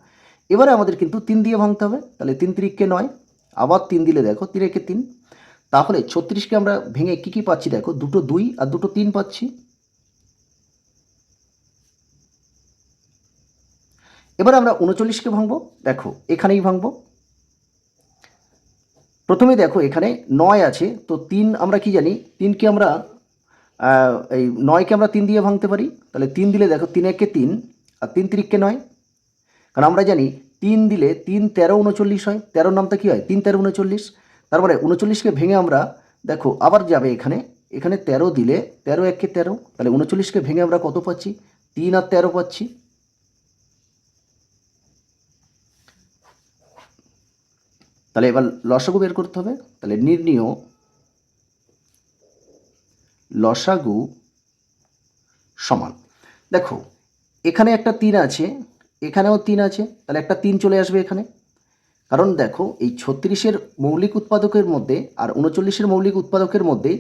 এবারে আমাদের কিন্তু 3 দিয়ে ভাঙতে হবে, তাহলে 3 3কে 9, আবার 3 দিলে দেখো 3 একে 3, তাহলে 36কে আমরা ভেঙে কি কি পাচ্ছি, দেখো দুটো 2 আর দুটো 3 পাচ্ছি। এবার আমরা 39কে ভাঙবো, দেখো এখানেই ভাঙবো। প্রথমে দেখো এখানে 9 আছে, তো 3 আমরা কি জানি, 3কে আমরা এই 9কে আমরা 3 দিয়ে ভাঙতে পারি, তাহলে 3 দিলে দেখো 3 একে 3 আর 3 3কে 9, কারণ আমরা জানি 3 দিলে 3 13 39 হয়, 13 নামটা কী হয় 3 13 39, তার মানে 39কে ভেঙে আমরা দেখো আবার যাবে এখানে, এখানে 13 দিলে 13 একে 13, তাহলে 39কে ভেঙে আমরা কত পাচ্ছি, 3 আর 13 পাচ্ছি। তাহলে এবার লসাগু বের করতে হবে, তাহলে নির্ণেয় লসাগু সমান, দেখো এখানে একটা 3 আছে, এখানেও 3 আছে, তাহলে একটা 3 চলে আসবে এখানে, কারণ দেখো এই 36 মৌলিক উৎপাদকের মধ্যে আর 39 মৌলিক উৎপাদকের মধ্যে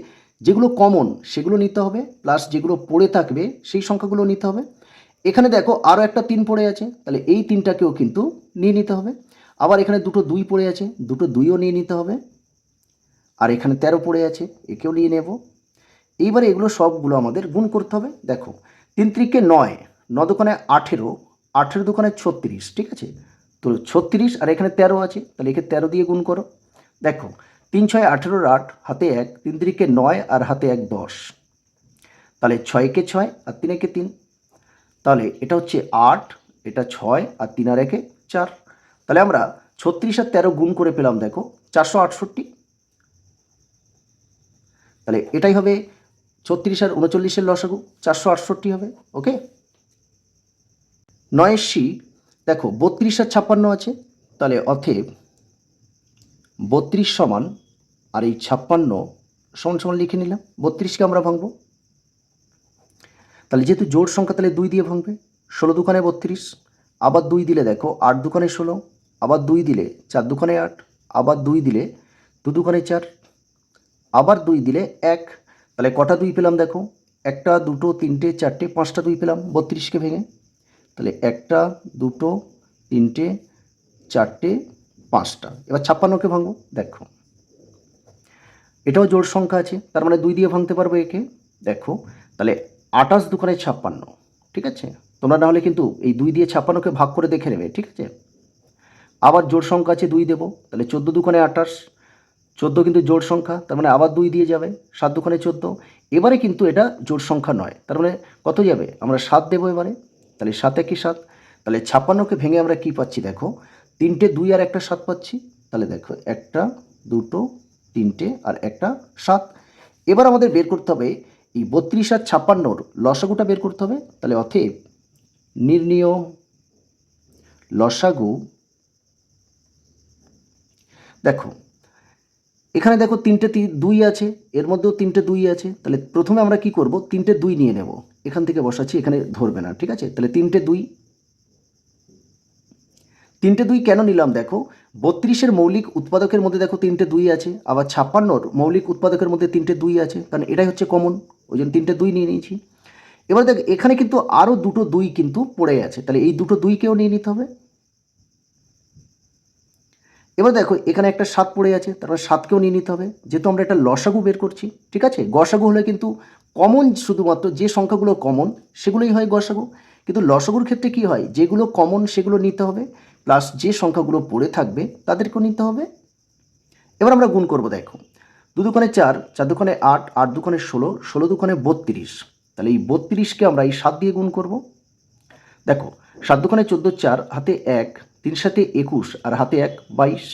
যেগুলো কমন সেগুলো নিতে হবে, প্লাস যেগুলো পড়ে থাকবে সেই সংখ্যাগুলো নিতে হবে। এখানে দেখো আরও একটা 3 পড়ে আছে, তাহলে এই 3টাকেও কিন্তু নিয়ে নিতে হবে। আবার এখানে দুটো 2 পড়ে আছে, দুটো 2ও নিয়ে নিতে হবে। আর এখানে 13 পড়ে আছে, একেও নিয়ে নেব। এইবারে এগুলো সবগুলো আমাদের গুণ করতে হবে। দেখো 3 3কে 9, 9 দুকানে 18, 18 দুকানে 36, ঠিক আছে। তো 36 আর এখানে 13 আছে, তাহলে একে 13 দিয়ে গুণ করো। দেখো 3 6 18 8, হাতে 1, 3 3কে 9 আর হাতে 1 10, তাহলে 6 কে 6 আর 3 একে 3, তাহলে এটা হচ্ছে 8, এটা 6 আর 3 আর 1 4, তাহলে আমরা 36 আর 13 গুণ করে পেলাম দেখো 468, তাহলে এটাই হবে 36 আর 39 লসাগু, 468 হবে। ওকে, 9 সি, দেখো 32 আর 56 আছে, তাহলে অতএব 32 সমান, আর এই 56 সমান সমান লিখে নিলাম। 32কে আমরা ভাঙবো, তাহলে যেহেতু জোড় সংখ্যা তাহলে 2 দিয়ে ভাঙবে। 16 দুখানে 32, আবার 2 দিলে দেখো 8 দুখানে 16, আবার 2 দিলে 4 দুখানে 8, আবার 2 দিলে 2 দুখানে 4, আবার 2 দিলে 1। তাহলে কটা 2 পেলাম দেখো, 1টা 2টো 3টে 4টে 5টা 2 পেলাম 32কে ভেঙে। তাহলে 1টা 2টো 3টে 4টে 5টা। এবার 56কে ভাঙবো। দেখো এটাও জোড় সংখ্যা আছে, তার মানে 2 দিয়ে ভাঙতে পারবো একে। দেখো তাহলে 28 দুখানে 56, ঠিক আছে। তোমরা না হলে কিন্তু এই 2 দিয়ে 56কে ভাগ করে দেখে নেবে, ঠিক আছে। আবার জোড় সংখ্যা আছে 2 দেবো, তাহলে 14 দুখানে 28, 14 কিন্তু জোড় সংখ্যা, তার মানে আবার 2 দিয়ে যাবে। 7 দুখানে 14, এবারে কিন্তু এটা জোড় সংখ্যা নয়, তার মানে কত যাবে, আমরা 7 দেবো এবারে। তাহলে 7 একে 7, তাহলে 56কে ভেঙে আমরা কি পাচ্ছি দেখো, 3টে 2 আর একটা 7 পাচ্ছি। তাহলে দেখো 1টা 2টো 3টে আর একটা 7। এবার আমাদের বের করতে হবে এই 32 আর 56র লসাগুটা বের করতে হবে। তাহলে অতএব নির্ণীয় লসাগু, দেখো এখানে দেখো 3টে 2 আছে, এর মধ্যেও 3টে 2 আছে। তাহলে প্রথমে আমরা কি করব, 3টে 2 নিয়ে নেব, এখান থেকে বসাচ্ছি, এখানে ধরবে না, ঠিক আছে। তাহলে 3টে 2, 3টে 2 কেন নিলাম দেখো, 32-এর মৌলিক উৎপাদকের মধ্যে দেখো 3টে 2 আছে, আবার 56-র মৌলিক উৎপাদকের মধ্যে 3টে 2 আছে, কারণ এটাই হচ্ছে কমন, ওই জন্য 3টে 2 নিয়ে নিয়েছি। এবার দেখ এখানে কিন্তু আরও দুটো 2 কিন্তু পড়ে আছে, তাহলে এই দুটো 2কেও নিয়ে নিতে হবে। এবার দেখো এখানে একটা 7 পড়ে আছে, তারপর 7কেও নিয়ে নিতে হবে, যেহেতু আমরা একটা লসাগু বের করছি, ঠিক আছে। গসাগু হলে কিন্তু কমন, শুধুমাত্র যে সংখ্যাগুলো কমন সেগুলোই হয় গসাগু, কিন্তু লসাগুর ক্ষেত্রে কি হয়, যেগুলো কমন সেগুলো নিতে হবে, প্লাস যে সংখ্যাগুলো পড়ে থাকবে তাদেরকেও নিতে হবে। এবার আমরা গুণ করব, দেখো 2 দুখানে 4, 4 দুখানে 8, 8 দুখানে 16, 16 দুখানে 32। তাহলে এই 32কে আমরা এই 7 দিয়ে গুণ করব। দেখো 7 দুখানে 14, 4 হাতে 1, 3 সাথে 21 আর হাতে 1, 22।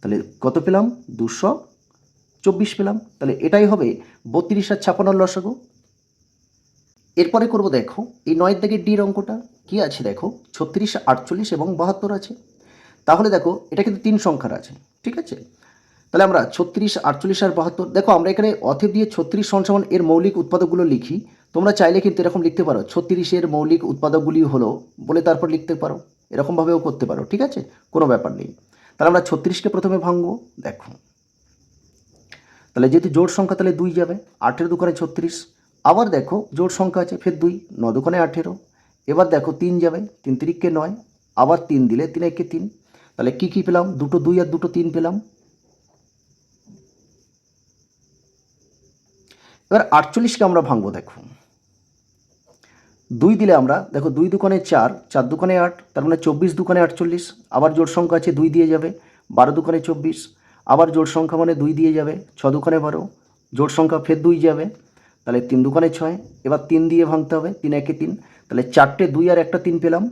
তাহলে কত পেলাম, 224 পেলাম। তাহলে এটাই হবে 32 আর 56 লসাগু। এরপরে করব, দেখো এই 9 দাগের ডির অঙ্কটা কি আছে, দেখো 36, 48 এবং 72 আছে। তাহলে দেখো এটা কিন্তু 3 সংখ্যার আছে, ঠিক আছে। তাহলে আমরা 36, 48 আর 72, দেখো আমরা এখানে অতএব দিয়ে 36 সমান এর মৌলিক উৎপাদকগুলো লিখি। তোমরা চাইলে কিন্তু এরকম লিখতে পারো, 36-এর মৌলিক উৎপাদকগুলি হলো বলে তারপর লিখতে পারো, এরকমভাবেও করতে পারো, ঠিক আছে, কোনো ব্যাপার নেই। তাহলে আমরা 36কে প্রথমে ভাঙবো। দেখো তাহলে যেহেতু জোড় সংখ্যা তাহলে 2 যাবে, 8-এর দুখানে 36, আবার দেখো জোড় সংখ্যা আছে ফের 2, 9 দুখানে 18। এবার দেখো 3 যাবে, 3 তিরিককে 9, আবার 3 দিলে 3 একে 3। তাহলে কি কি পেলাম, দুটো 2 আর দুটো 3 পেলাম। এবার 48কে আমরা ভাঙবো। দেখো 2 দিলে আমরা, দেখো 2 দুখানে 4, 4 দুখানে 8, তার মানে 24 দুখানে 48, আবার জোড় সংখ্যা আছে 2 দিয়ে যাবে, 12 দুখানে 24, আবার জোড় সংখ্যা মানে 2 দিয়ে যাবে, 6 দুখানে 12, জোড় সংখ্যা ফের 2 যাবে, তাহলে 3 দুখানে 6, এবার 3 দিয়ে ভাঙতে হবে, 3 একে 3। তাহলে 4টে 2 আর একটা 3 পেলাম,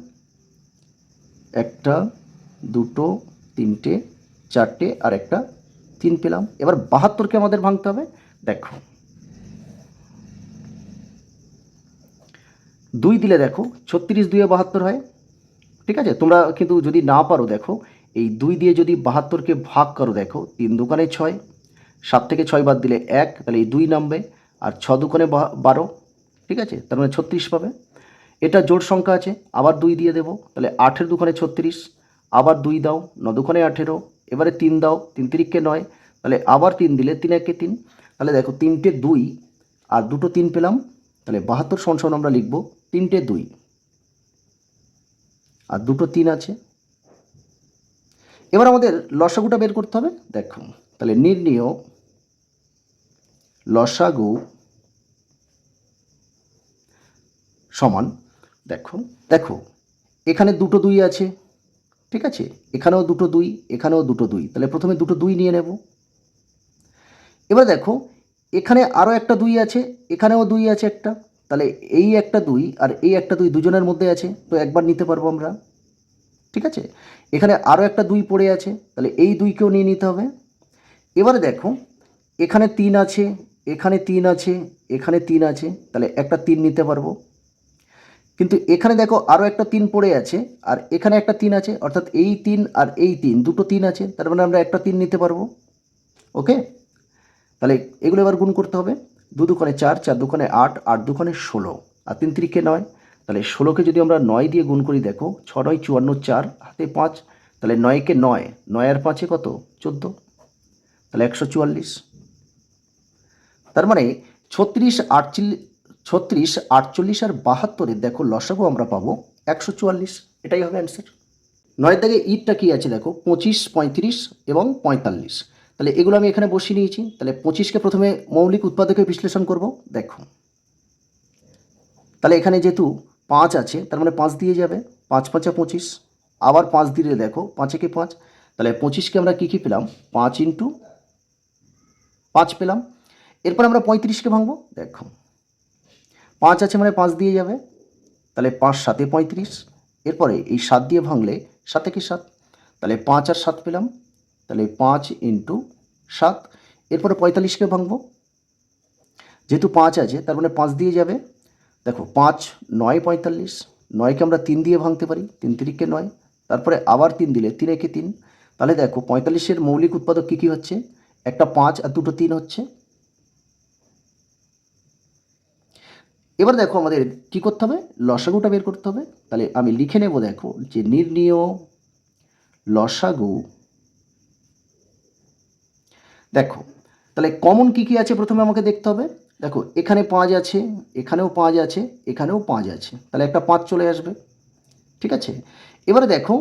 1টা 2টো 3টে 4টে আর একটা 3 পেলাম। এবার 72কে আমাদের ভাঙতে হবে। দেখো 2 দিলে দেখো 36 2 72 হয়, ঠিক আছে। তোমরা কিন্তু যদি না পারো, দেখো এই 2 দিয়ে যদি 72কে ভাগ করো, দেখো 3 দুখানে 6, 7 থেকে 6 বাদ দিলে 1, তাহলে এই 2 নামবে, আর 6 দুখানে 12, ঠিক আছে, তার মানে 36 পাবে। এটা জোড় সংখ্যা আছে, আবার 2 দিয়ে দেবো, তাহলে 8-এর দুখানে 36, আবার 2 দাও, 9 দুখানে 18, এবারে 3 দাও, 3 তিরিককে 9, তাহলে আবার 3 দিলে 3 একে 3। তাহলে দেখো 3টে 2 আর দুটো 3 পেলাম, তাহলে 72 সমান আমরা লিখব 3টে 2 আর দুটো 3 আছে। এবার আমাদের লসাগুটা বের করতে হবে। দেখো তাহলে নির্ণীয় লসাগু সমান, দেখো দেখো এখানে দুটো 2 আছে, ঠিক আছে, এখানেও দুটো 2, এখানেও দুটো 2, তাহলে প্রথমে দুটো 2 নিয়ে নেব। এবার দেখো এখানে আরও একটা 2 আছে, এখানেও 2 আছে একটা, তাহলে এই একটা 2 আর এই একটা 2 দুজনের মধ্যে আছে, তো একবার নিতে পারবো আমরা, ঠিক আছে। এখানে আরও একটা 2 পড়ে আছে, তাহলে এই 2কেও নিয়ে নিতে হবে। এবারে দেখো এখানে 3 আছে, এখানে 3 আছে, এখানে 3 আছে, তাহলে একটা 3 নিতে পারবো। কিন্তু এখানে দেখো আরও একটা 3 পড়ে আছে, আর এখানে একটা 3 আছে, অর্থাৎ এই 3 আর এই 3 দুটো 3 আছে, তার মানে আমরা একটা 3 নিতে পারবো। ওকে, তাহলে এগুলো এবার গুণ করতে হবে। 2 দুখানে 4, 4 দুখানে 8, 8 দুখানে 16, আর 3 3 9, তাহলে 16কে যদি আমরা 9 দিয়ে গুণ করি, দেখো 6 9 54, 4 হাতে 5, তাহলে 9কে 9, 9 আর 5-এ কত 14, তাহলে 144। তার মানে 36 48 আর 72-এর দেখো লসাগু আমরা পাবো 144। এটাই হবে অ্যান্সার। 9 দাগে ইটটা কী আছে দেখো, 25 35 এবং 45। তাহলে এগুলো আমি এখানে বসিয়ে নিয়েছি। তাহলে 25কে প্রথমে মৌলিক উৎপাদকে বিশ্লেষণ করব। দেখো, তাহলে এখানে যেহেতু 5 আছে, তার মানে 5 দিয়ে যাবে, 5 5 25, আবার 5 দিলে দেখো 5 একে 5, তাহলে 25কে আমরা কী পেলাম, 5 ইন্টু 5 পেলাম। এরপর আমরা 35কে ভাঙবো। দেখো 5 আছে মানে 5 দিয়ে যাবে, তাহলে 5 7 35, এরপরে এই 7 দিয়ে ভাঙলে 7 একে 7, তাহলে 5 আর 7 পেলাম, তাহলে 5 ইন্টু 7। এরপরে 45কে ভাঙবো, যেহেতু 5 আছে তার মানে 5 দিয়ে যাবে। দেখো 5 9 45, 9কে আমরা 3 দিয়ে ভাঙতে পারি, 3 3 9, তারপরে আবার 3 দিলে 3 একে 3, তাহলে দেখো 45-এর মৌলিক উৎপাদক কী কী হচ্ছে, একটা 5 আর দুটো 3 হচ্ছে। এবার দেখো আমাদের কি করতে হবে, লসাগুটা বের করতে হবে। তাহলে আমি লিখে নেব, দেখো যে নির্ণেয় লসাগু। দেখো তাহলে কমন কি কি আছে প্রথমে আমাকে দেখতে হবে। দেখো এখানে 5 আছে, এখানেও 5 আছে, এখানেও 5 আছে, তাহলে একটা 5 চলে আসবে। ঠিক আছে, এবারে দেখো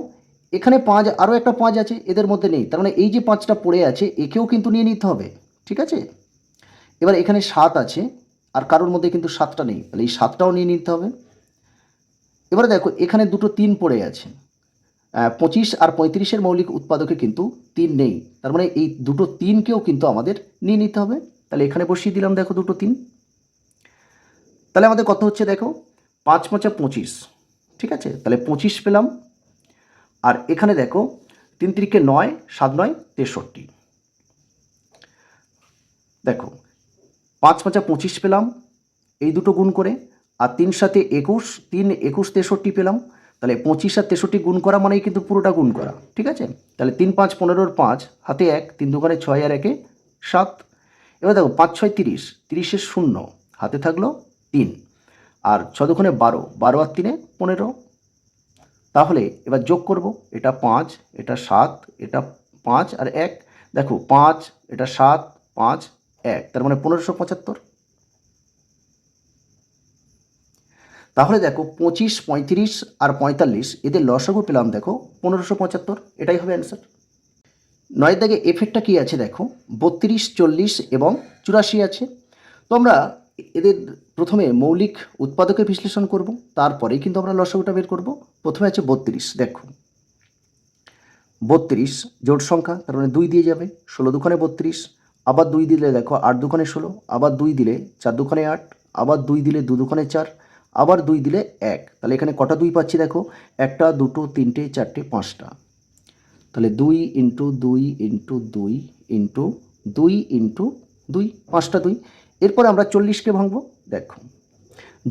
এখানে 5, আরও একটা 5 আছে, এদের মধ্যে নেই, তার মানে এই যে 5টা পড়ে আছে একেও কিন্তু নিয়ে নিতে হবে। ঠিক আছে, এবার এখানে 7 আছে, আর কারোর মধ্যে কিন্তু 7টা নেই, তাহলে এই 7টাও নিয়ে নিতে হবে। এবারে দেখো এখানে দুটো 3 পড়ে আছে, 25 আর 35-এর মৌলিক উৎপাদকে কিন্তু 3 নেই, তার মানে এই দুটো 3কেও কিন্তু আমাদের নিয়ে নিতে হবে। তাহলে এখানে বসিয়ে দিলাম, দেখো দুটো 3, তাহলে আমাদের কত হচ্ছে দেখো, 5 5 25। ঠিক আছে, তাহলে 25 পেলাম। আর এখানে দেখো 3 3 9, 7 9 63। দেখো 5 5 25 পেলাম এই দুটো গুণ করে, আর 3 7 21, 3 21 63 পেলাম। তাহলে 25 আর 63 গুণ করা মানেই কিন্তু পুরোটা গুণ করা। ঠিক আছে, তাহলে 3 5 15-এর 5 হাতে 1, 3 2 6 আর 1 7। এবার দেখো 5 6 30, 30-এর 0 হাতে থাকলো 3, আর 6 2 12, 12 আর 3 15। তাহলে এবার যোগ করব, এটা 5, এটা 7, এটা 5 আর 1, দেখো 5, এটা 7, 5 1, তার মানে 1575। তাহলে দেখো 25 35 আর 45 এদের লসাগু পেলাম দেখো 1575। এটাই হবে অ্যান্সার। 9 দাগে এফেক্টটা কী আছে দেখো, 32 40 এবং 84 আছে। তো আমরা এদের প্রথমে মৌলিক উৎপাদকে বিশ্লেষণ করব, তারপরেই কিন্তু আমরা লসাগুটা বের করব। প্রথমে আছে 32। দেখো 32 জোড় সংখ্যা, তার মানে 2 দিয়ে যাবে, 16 2 32, আবার 2 দিলে দেখো 8 2 16, আবার 2 দিলে 4 2 8, আবার 2 দিলে 2 2 4, আবার 2 দিলে 1। তাহলে এখানে কটা 2 পাচ্ছি দেখো, একটা দুটো তিনটে চারটে 5টা, তাহলে 2 ইন্টু 2 ইন্টু 2 ইন্টু 2 ইন্টু 2, 5টা 2। এরপরে আমরা 40কে ভাঙবো। দেখো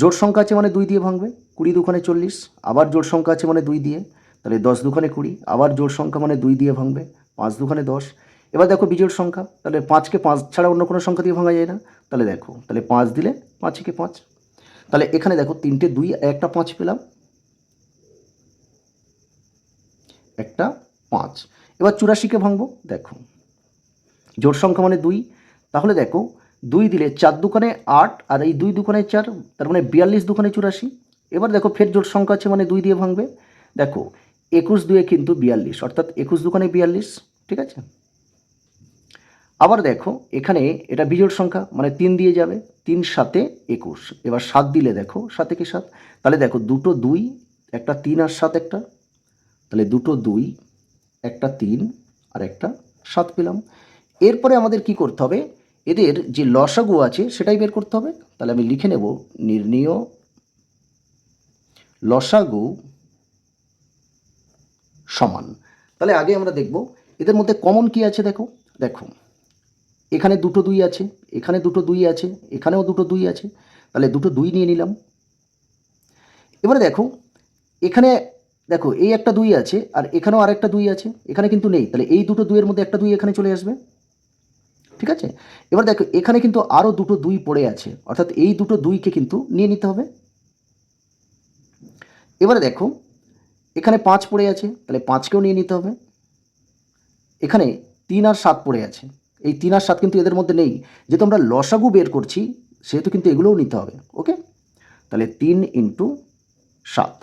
জোড় সংখ্যা আছে মানে 2 দিয়ে ভাঙবে, 20 2 40, আবার জোড় সংখ্যা আছে মানে 2 দিয়ে, তাহলে 10 2 20, আবার জোড় সংখ্যা মানে 2 দিয়ে ভাঙবে, 5 2 10। এবার দেখো বিজোড় সংখ্যা, তাহলে 5কে 5 ছাড়া অন্য কোনো সংখ্যা দিয়ে ভাঙা যায় না, তাহলে দেখো তাহলে 5 দিলে 5 একে 5, তাহলে এখানে দেখো 3টে 2 একটা 5 পেলাম, একটা 5। এবার 84কে ভাঙবো। দেখো জোড় সংখ্যা মানে 2, তাহলে দেখো 2 দিলে 4 2 8, আর এই 2 2 4, তার মানে 42 2 84। এবার দেখো ফের জোড় সংখ্যা আছে মানে 2 দিয়ে ভাঙবে। দেখো 21 2 কিন্তু 42, অর্থাৎ 21 2 42। ঠিক আছে, আবার দেখো এখানে এটা বিজোড় সংখ্যা মানে 3 দিয়ে যাবে, 3 7 21, এবার 7 দিলে দেখো 7 একে 7, তাহলে দেখো দুটো 2, একটা 3 আর 7 একটা, তাহলে দুটো 2, একটা 3 আর একটা 7 পেলাম। এরপরে আমাদের কি করতে হবে, এদের যে লসাগু আছে সেটাই বের করতে হবে। তাহলে আমি লিখে নেব নির্ণেয় লসাগু সমান। তাহলে আগে আমরা দেখব এদের মধ্যে কমন কি আছে। দেখো দেখো এখানে দুটো 2 আছে, এখানে দুটো 2 আছে, এখানেও দুটো 2 আছে, তাহলে দুটো 2 নিয়ে নিলাম। এবারে দেখো এখানে দেখো এই একটা 2 আছে, আর এখানেও আরেকটা 2 আছে, এখানে কিন্তু নেই, তাহলে এই দুটো 2-এর মধ্যে একটা 2 এখানে চলে আসবে। ঠিক আছে, এবার দেখো এখানে কিন্তু আরও দুটো 2 পড়ে আছে, অর্থাৎ এই দুটো 2কে কিন্তু নিয়ে নিতে হবে। এবারে দেখো এখানে 5 পড়ে আছে, তাহলে 5কেও নিয়ে নিতে হবে। এখানে 3 আর 7 পড়ে আছে, এই 3 আর 7 কিন্তু এদের মধ্যে নেই, যেহেতু আমরা লসাগু বের করছি সেহেতু কিন্তু এগুলোও নিতে হবে। ওকে, তাহলে 3 × 7।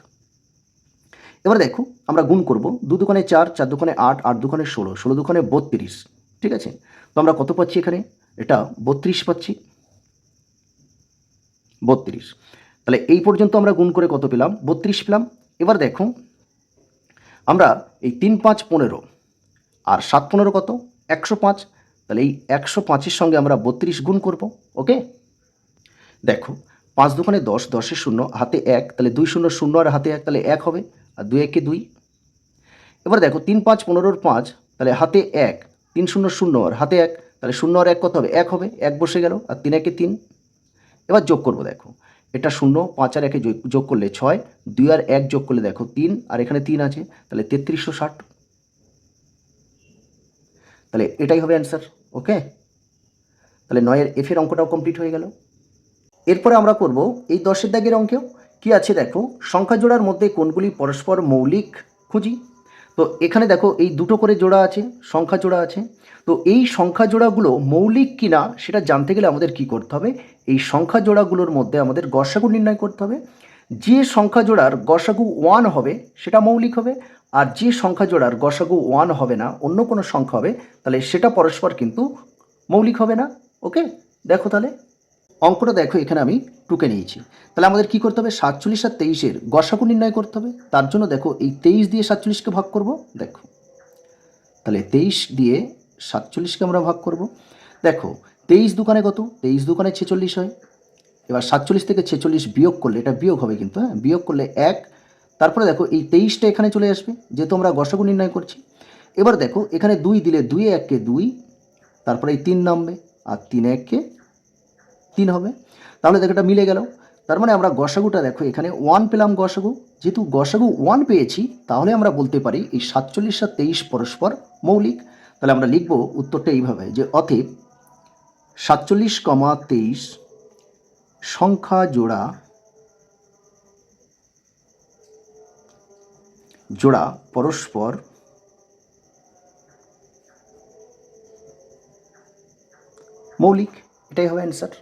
এবার দেখো আমরা গুণ করব, 2 দুগুণে 4, 4 দুগুণে 8, 8 দুগুণে 16, 16 দুগুণে 32। ঠিক আছে, তো আমরা কত পাচ্ছি এখানে? এটা 32 পাচ্ছি, 32। তাহলে এই পর্যন্ত আমরা গুণ করে কত পেলাম? 32 পেলাম। এবার দেখো আমরা এই 3 5 15 আর 7 15 কত? 105। তাহলে এই 105-এর সঙ্গে আমরা 32 গুণ করব। ওকে, দেখো 5 দুগুণে 10, 10-এ 0, হাতে 1, তাহলে 2 0 0 আর হাতে 1, তাহলে 1 হবে, আর 2 1 2। এবার দেখো 3 5 15-র 5, তাহলে হাতে 1, 3 0 0 আর হাতে 1, তাহলে 0 আর 1 কত হবে? 1 হবে, 1 বসে গেল, আর 3 1 3। এবার যোগ করব, দেখো এটা 0, 5 আর 1 যোগ করলে 6, 2 আর 1 যোগ করলে দেখো 3, আর এখানে 3 আছে, তাহলে 3360। তাহলে এটাই হবে অ্যান্সার। ওকে, তাহলে 9-এর এফের অঙ্কটাও কমপ্লিট হয়ে গেল। এরপরে আমরা করব এই 10-এর দাগের অঙ্কেও। কি আছে দেখো, সংখ্যা জোড়ার মধ্যে কোনগুলি পরস্পর মৌলিক খুঁজি। তো এখানে দেখো এই দুটো করে জোড়া আছে, সংখ্যা জোড়া আছে। তো এই সংখ্যা জোড়াগুলো মৌলিক কিনা সেটা জানতে গেলে আমাদের কি করতে হবে? এই সংখ্যা জোড়াগুলোর মধ্যে আমাদের গসাগু নির্ণয় করতে হবে। যে সংখ্যা জোড়ার গসাগু 1 হবে সেটা মৌলিক হবে, আর যে সংখ্যা জোড়ার গসাগু 1 হবে না, অন্য কোনো সংখ্যা হবে, তাহলে সেটা পরস্পর কিন্তু মৌলিক হবে না। ওকে, দেখো তাহলে অঙ্কটা দেখো, এখানে আমি টুকে নিয়েছি। তাহলে আমাদের কি করতে হবে? 47 আর 23-এর গসাগু নির্ণয় করতে হবে। তার জন্য দেখো এই 23 দিয়ে 47-কে ভাগ করব। দেখো তাহলে 23 দিয়ে 47-কে আমরা ভাগ করব। দেখো 23 দুকানে কত? 23 দুকানে 46 হয়। এবার 47 থেকে 46 বিয়োগ করলে, এটা বিয়োগ হবে কিন্তু, হ্যাঁ, বিয়োগ করলে 1। তারপরে দেখো এই 23টা এখানে চলে আসবে, যেহেতু আমরা গসাগু নির্ণয় করছি। এবার দেখো এখানে 2 দিলে 2 এ 1 কে 2, তারপরে এই 3 নামবে, আর 3 1 কে 3 হবে। তাহলে দেখো এটা মিলে গেল। তার মানে আমরা গসাগুটা দেখো এখানে 1 পেলাম গসাগু। যেহেতু গসাগু 1 পেয়েছি, তাহলে আমরা বলতে পারি এই 47 আর 23 পরস্পর মৌলিক। তাহলে আমরা লিখব উত্তরটা এইভাবে, যে অতএব 47, 23 সংখ্যা জোড়া পরস্পর মৌলিক। এটাই হবে অ্যান্সার।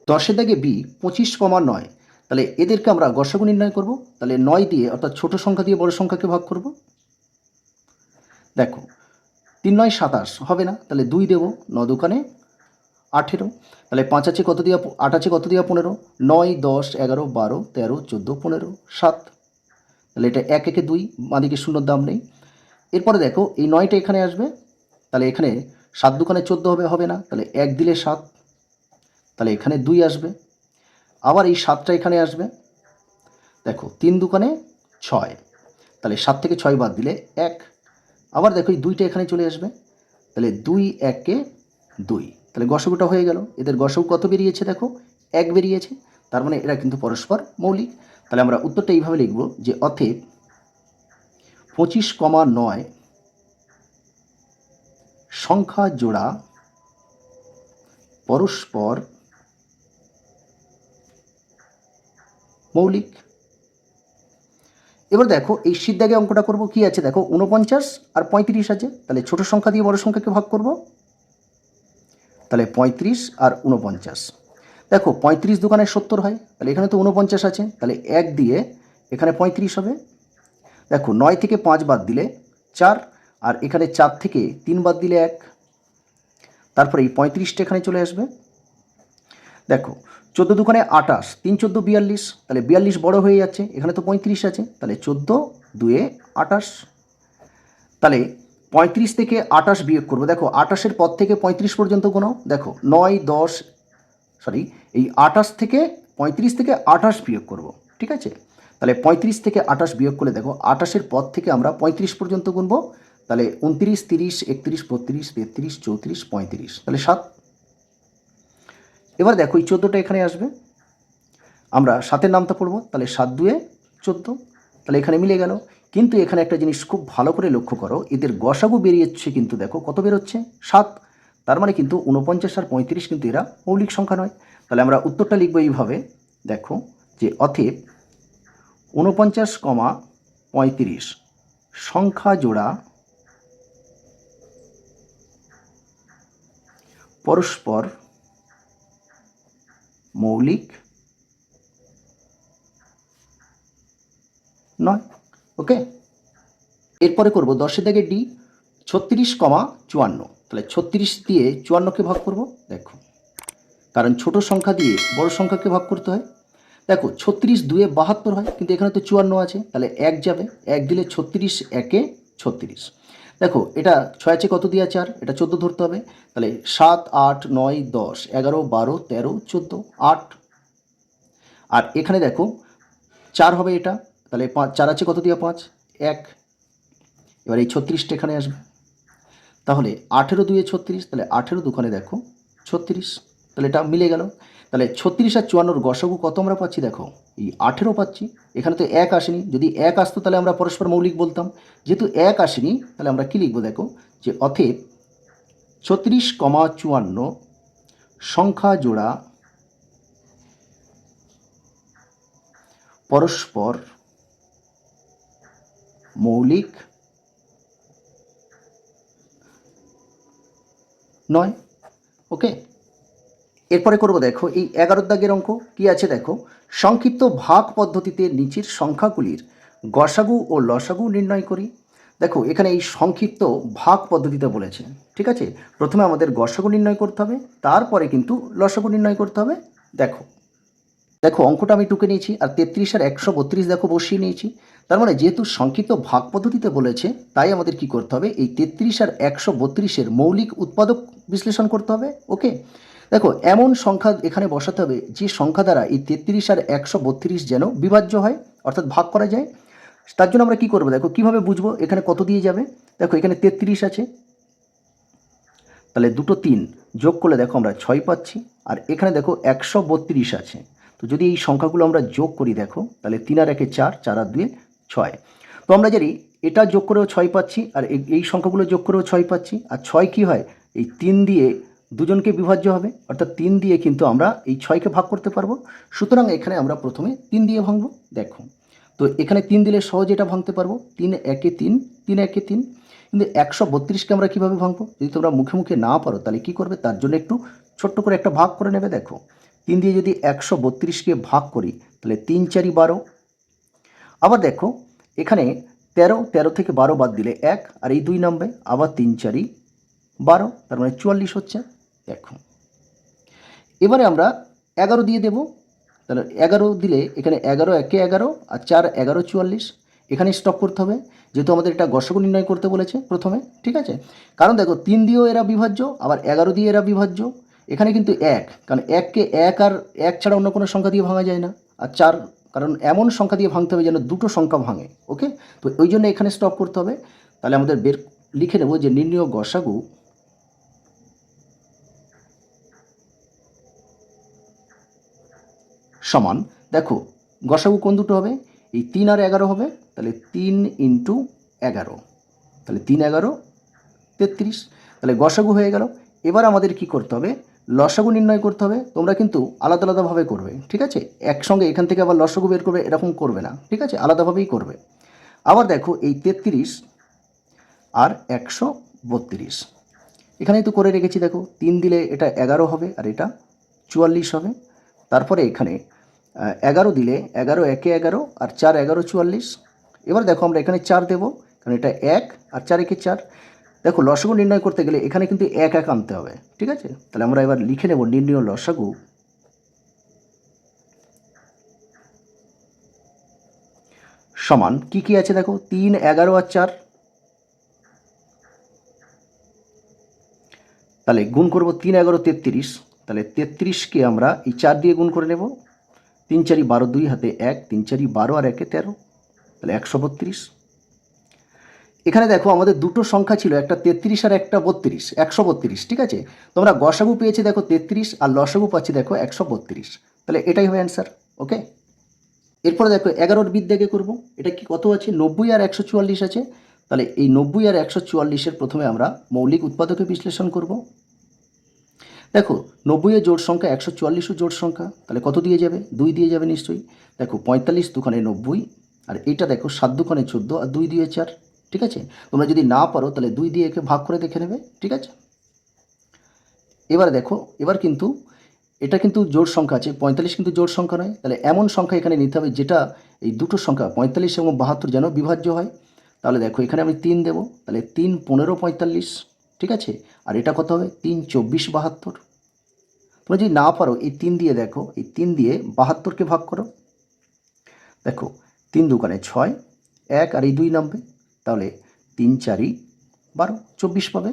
10-এর দাগে বি 25,9, তাহলে এদেরকে আমরা গসাগু নির্ণয় করব। তাহলে 9 দিয়ে, অর্থাৎ ছোট সংখ্যা দিয়ে বড় সংখ্যাকে ভাগ করব। দেখো 3 9 27 হবে না, তাহলে 2 দেবো, 9 দুকানে 18। তাহলে 5 আছে কত দিয়া, 8 আছে কত দিয়া 15, 9 10 11 12 13 14 15 7। তাহলে এটা 1 1 2, বাঁদিকে শূন্যর দাম নেই। এরপরে দেখো এই 9টা এখানে আসবে, তাহলে এখানে 7 দুকানে 14 হবে, হবে না, তাহলে 1 দিলে 7, তাহলে এখানে 2 আসবে। আবার এই 7টা এখানে আসবে, দেখো 3 দুকানে 6, তাহলে 7 থেকে 6 বাদ দিলে 1। আবার দেখো এই 2টা এখানে চলে আসবে, তাহলে 2 1 2, তাহলে গসাগুটা হয়ে গেল। এদের গসাগু কত বেরিয়েছে? দেখো 1 বেরিয়েছে। তার মানে এরা কিন্তু পরস্পর মৌলিক। তাহলে আমরা উত্তরটা এইভাবে লিখব, যে অতএব 25,9 সংখ্যা জোড়া পরস্পর মৌলিক। এবার দেখো এই সিদ্ধাগে অঙ্কটা করব। কি আছে দেখো, 49 আর 35 আছে, তাহলে ছোট সংখ্যা দিয়ে বড় সংখ্যাকে ভাগ করব। তাহলে 35 আর 49, দেখো 35 দুকানে 70 হয়, তাহলে এখানে তো 49 আছে, তাহলে 1 দিয়ে এখানে 35 হবে। দেখো 9 থেকে 5 বাদ দিলে 4, আর এখানে 4 থেকে 3 বাদ দিলে 1, তারপরে এই 35টা এখানে চলে আসবে। দেখো 14 দুকানে 28, 3 14 42, তাহলে 42 বড় হয়ে যাচ্ছে, এখানে তো 35 আছে, তাহলে 14 2 28। তাহলে 35 থেকে 28 বিয়োগ করবো। দেখো 28-এর পর থেকে 35 পর্যন্ত কোনো, দেখো 9 10, এই 28 থেকে 35 থেকে 28 বিয়োগ করব। ঠিক আছে, তাহলে 35 থেকে 28 বিয়োগ করলে দেখো 28-এর পর থেকে আমরা 35 পর্যন্ত গুনবো। তাহলে 29 30 31 32 33 34 35, তাহলে 7। এবার দেখো এই 14টা এখানে আসবে, আমরা 7-এর নামটা পড়বো, তাহলে 7 2 14, তাহলে এখানে মিলে গেল। কিন্তু এখানে একটা জিনিস খুব ভালো করে লক্ষ্য করো, এদের গসাগু বেরিয়েছে কিন্তু, দেখো কত বেরোচ্ছে? 7। তার মানে কিন্তু 49 আর 35 কিন্তু এরা মৌলিক সংখ্যা নয়। তাহলে আমরা উত্তরটা লিখবো এইভাবে, দেখো যে অতএব 49,35 সংখ্যা জোড়া পরস্পর মৌলিক নয়। ওকে, এরপরে করব 10 দাগে ডি 36,54। তাহলে 36 দিয়ে 54কে ভাগ করব। দেখো, কারণ ছোট সংখ্যা দিয়ে বড় সংখ্যাকে ভাগ করতে হয়। দেখো 36 2 72 হয়, কিন্তু এখানে তো 54 আছে, তাহলে 1 যাবে, 1 দিলে 36 1 36। দেখো এটা 6 আছে কত দিয়ে 4, এটা 14 ধরতে হবে। তাহলে 7 8 9 10 11 12 13 14 8। আর এখানে দেখো 4 হবে এটা, তাহলে 4 আছে কত দিয়ে 5 1। এবার এই 36টা এখানে আসবে, তাহলে 18 2 36, তাহলে 18 দুখানে দেখো 36, তাহলে এটা মিলে গেল। তাহলে 36 আর 54 গসাগু কত আমরা পাচ্ছি, দেখো এই 18 পাচ্ছি। এখানে তো 1 আসেনি, যদি 1 আসতো তাহলে আমরা পরস্পর মৌলিক বলতাম, যেহেতু 1 আসেনি তাহলে আমরা কি লিখবো, দেখো যে অতএব 36,54 সংখ্যা জোড়া পরস্পর মৌলিক নয়। ওকে, এরপরে করব, দেখো এই 11 দাগের অঙ্ক কি আছে, দেখো সংক্ষিপ্ত ভাগ পদ্ধতিতে নিচের সংখ্যাগুলির গসাগু ও লসাগু নির্ণয় করি। দেখো এখানে এই সংক্ষিপ্ত ভাগ পদ্ধতিতে বলেছে, ঠিক আছে। প্রথমে আমাদের গসাগু নির্ণয় করতে হবে, তারপরে কিন্তু লসাগু নির্ণয় করতে হবে। দেখো দেখো অঙ্কটা আমি টুকে নিয়েছি, আর 33 আর 132 দেখো বসিয়ে নিয়েছি। তার মানে যেহেতু সংক্ষিপ্ত ভাগ পদ্ধতিতে বলেছে, তাই আমাদের কি করতে হবে, এই 33 আর 132-এর মৌলিক উৎপাদক বিশ্লেষণ করতে হবে। ওকে, দেখো এমন সংখ্যা এখানে বসাতে হবে যে সংখ্যা দ্বারা এই 33 আর 132 যেন বিভাজ্য হয়, অর্থাৎ ভাগ করা যায়। তার জন্য আমরা কি করবো, দেখো কিভাবে বুঝবো এখানে কত দিয়ে যাবে। দেখো এখানে 33 আছে, তাহলে দুটো 3 যোগ করলে দেখো আমরা 6 পাচ্ছি। আর এখানে দেখো 132 আছে, তো যদি এই সংখ্যাগুলো আমরা যোগ করি, দেখো তাহলে 3 আর 1 4, 4 আর 2 6। তো আমরা জানি এটা যোগ করেও 6 পাচ্ছি, আর এই সংখ্যাগুলো যোগ করেও 6 পাচ্ছি। আর 6 কি হয়, এই 3 দিয়ে দুজনকে বিভাজ্য হবে, অর্থাৎ 3 দিয়ে কিন্তু আমরা এই 6কে ভাগ করতে পারবো। সুতরাং এখানে আমরা প্রথমে 3 দিয়ে ভাঙবো। দেখো তো এখানে 3 দিলে সহজে এটা ভাঙতে পারবো, 3 1 3, 3 1 3। কিন্তু 132কে আমরা কীভাবে ভাঙবো, যদি তোমরা মুখে মুখে না পারো তাহলে কী করবে, তার জন্য একটু ছোট্ট করে একটা ভাগ করে নেবে। দেখো 3 দিয়ে যদি 132কে ভাগ করি, তাহলে 3 4 12। আবার দেখো এখানে 13, 13 থেকে 12 বাদ দিলে 1, আর এই 2 নামবে, আবার 3 4 12, তার মানে 44 হচ্ছে। দেখো এবারে আমরা 11 দিয়ে দেব, তাহলে 11 দিলে এখানে 11 1 11, আর 4 11 44। এখানে স্টপ করতে হবে, যেহেতু আমাদের এটা গসাগু নির্ণয় করতে বলেছে প্রথমে, ঠিক আছে। কারণ দেখো 3 দিয়েও এরা বিভাজ্য, আবার 11 দিয়ে এরা বিভাজ্য। এখানে কিন্তু 1, কারণ 1কে 1 আর 1 ছাড়া অন্য কোনো সংখ্যা দিয়ে ভাঙা যায় না। আর 4, কারণ এমন সংখ্যা দিয়ে ভাঙতে হবে যেন দুটো সংখ্যা ভাঙে। ওকে, তো ওই জন্য এখানে স্টপ করতে হবে। তাহলে আমাদের লিখে নেব যে নির্ণয় গসাগু সমান, দেখো গসাগু কোন দুটো হবে, এই 3 আর 11 হবে, তাহলে 3 × 11, তাহলে 3 11 33, তাহলে গসাগু হয়ে গেল। এবার আমাদের কি করতে হবে, লসাগু নির্ণয় করতে হবে। তোমরা কিন্তু আলাদা আলাদাভাবে করবে, ঠিক আছে। একসঙ্গে এখান থেকে আবার লসাগু বের করবে এরকম করবে না, ঠিক আছে, আলাদাভাবেই করবে। আবার দেখো এই 33 আর 132 এখানেই তো করে রেখেছি। দেখো 3 দিলে এটা 11 হবে, আর এটা 44 হবে। তারপরে এখানে 11 দিলে 11 1 11, আর 4 11 44। এবার দেখো আমরা এখানে 4 দেবো, কারণ এটা 1, আর 4 1 4। দেখো লসাগু নির্ণয় করতে গেলে এখানে কিন্তু 1 1 আনতে হবে, ঠিক আছে। তাহলে আমরা এবার লিখে নেব নির্ণয় লসাগু সমান কি কি আছে, দেখো 3 11 আর 4, তাহলে গুণ করব 3 11 33। তাহলে 33কে আমরা এই 4 দিয়ে গুণ করে নেব, 3 4 12, 2 হাতে 1, 3 4 12, আর 1 13, তাহলে 132। এখানে দেখো আমাদের দুটো সংখ্যা ছিল, একটা 33 আর একটা 32, 132, ঠিক আছে। তোমরা গসাগু পেয়েছে দেখো 33, আর লসাগু পাচ্ছি দেখো 132, তাহলে এটাই হবে অ্যান্সার। ওকে, এরপরে দেখো 11 বিদ্যাকে করব। এটা কি কত আছে, 90 আর 144 আছে। তাহলে এই 90 আর 144-এর প্রথমে আমরা মৌলিক উৎপাদকে বিশ্লেষণ করব। দেখো 90 জোড় সংখ্যা, 144ও জোড় সংখ্যা, তাহলে কত দিয়ে যাবে, 2 দিয়ে যাবে নিশ্চয়ই। দেখো 45 দুখানে 90, আর এইটা দেখো 7 দুগুণে 14 আর 2 দিয়ে 4। ঠিক আছে, তোমরা যদি না পারো তাহলে 2 দিয়ে একে ভাগ করে দেখে নেবে। ঠিক আছে, এবার দেখো, এবার কিন্তু এটা কিন্তু জোড় সংখ্যা আছে, 45 কিন্তু জোড় সংখ্যা নয়। তাহলে এমন সংখ্যা এখানে নিতে হবে যেটা এই দুটো সংখ্যা 45 এবং 72 যেন বিভাজ্য হয়। তাহলে দেখো এখানে আমি 3 দেবো, তাহলে 3 15 45। ঠিক আছে, আর এটা কত হবে 3 24 72। তোমরা যদি না পারো এই 3 দিয়ে দেখো, এই 3 দিয়ে 72কে ভাগ করো। দেখো 3 দুগুণে 6, 1 আর এই 2 নামবে, তাহলে 3 4 12 24 পাবে।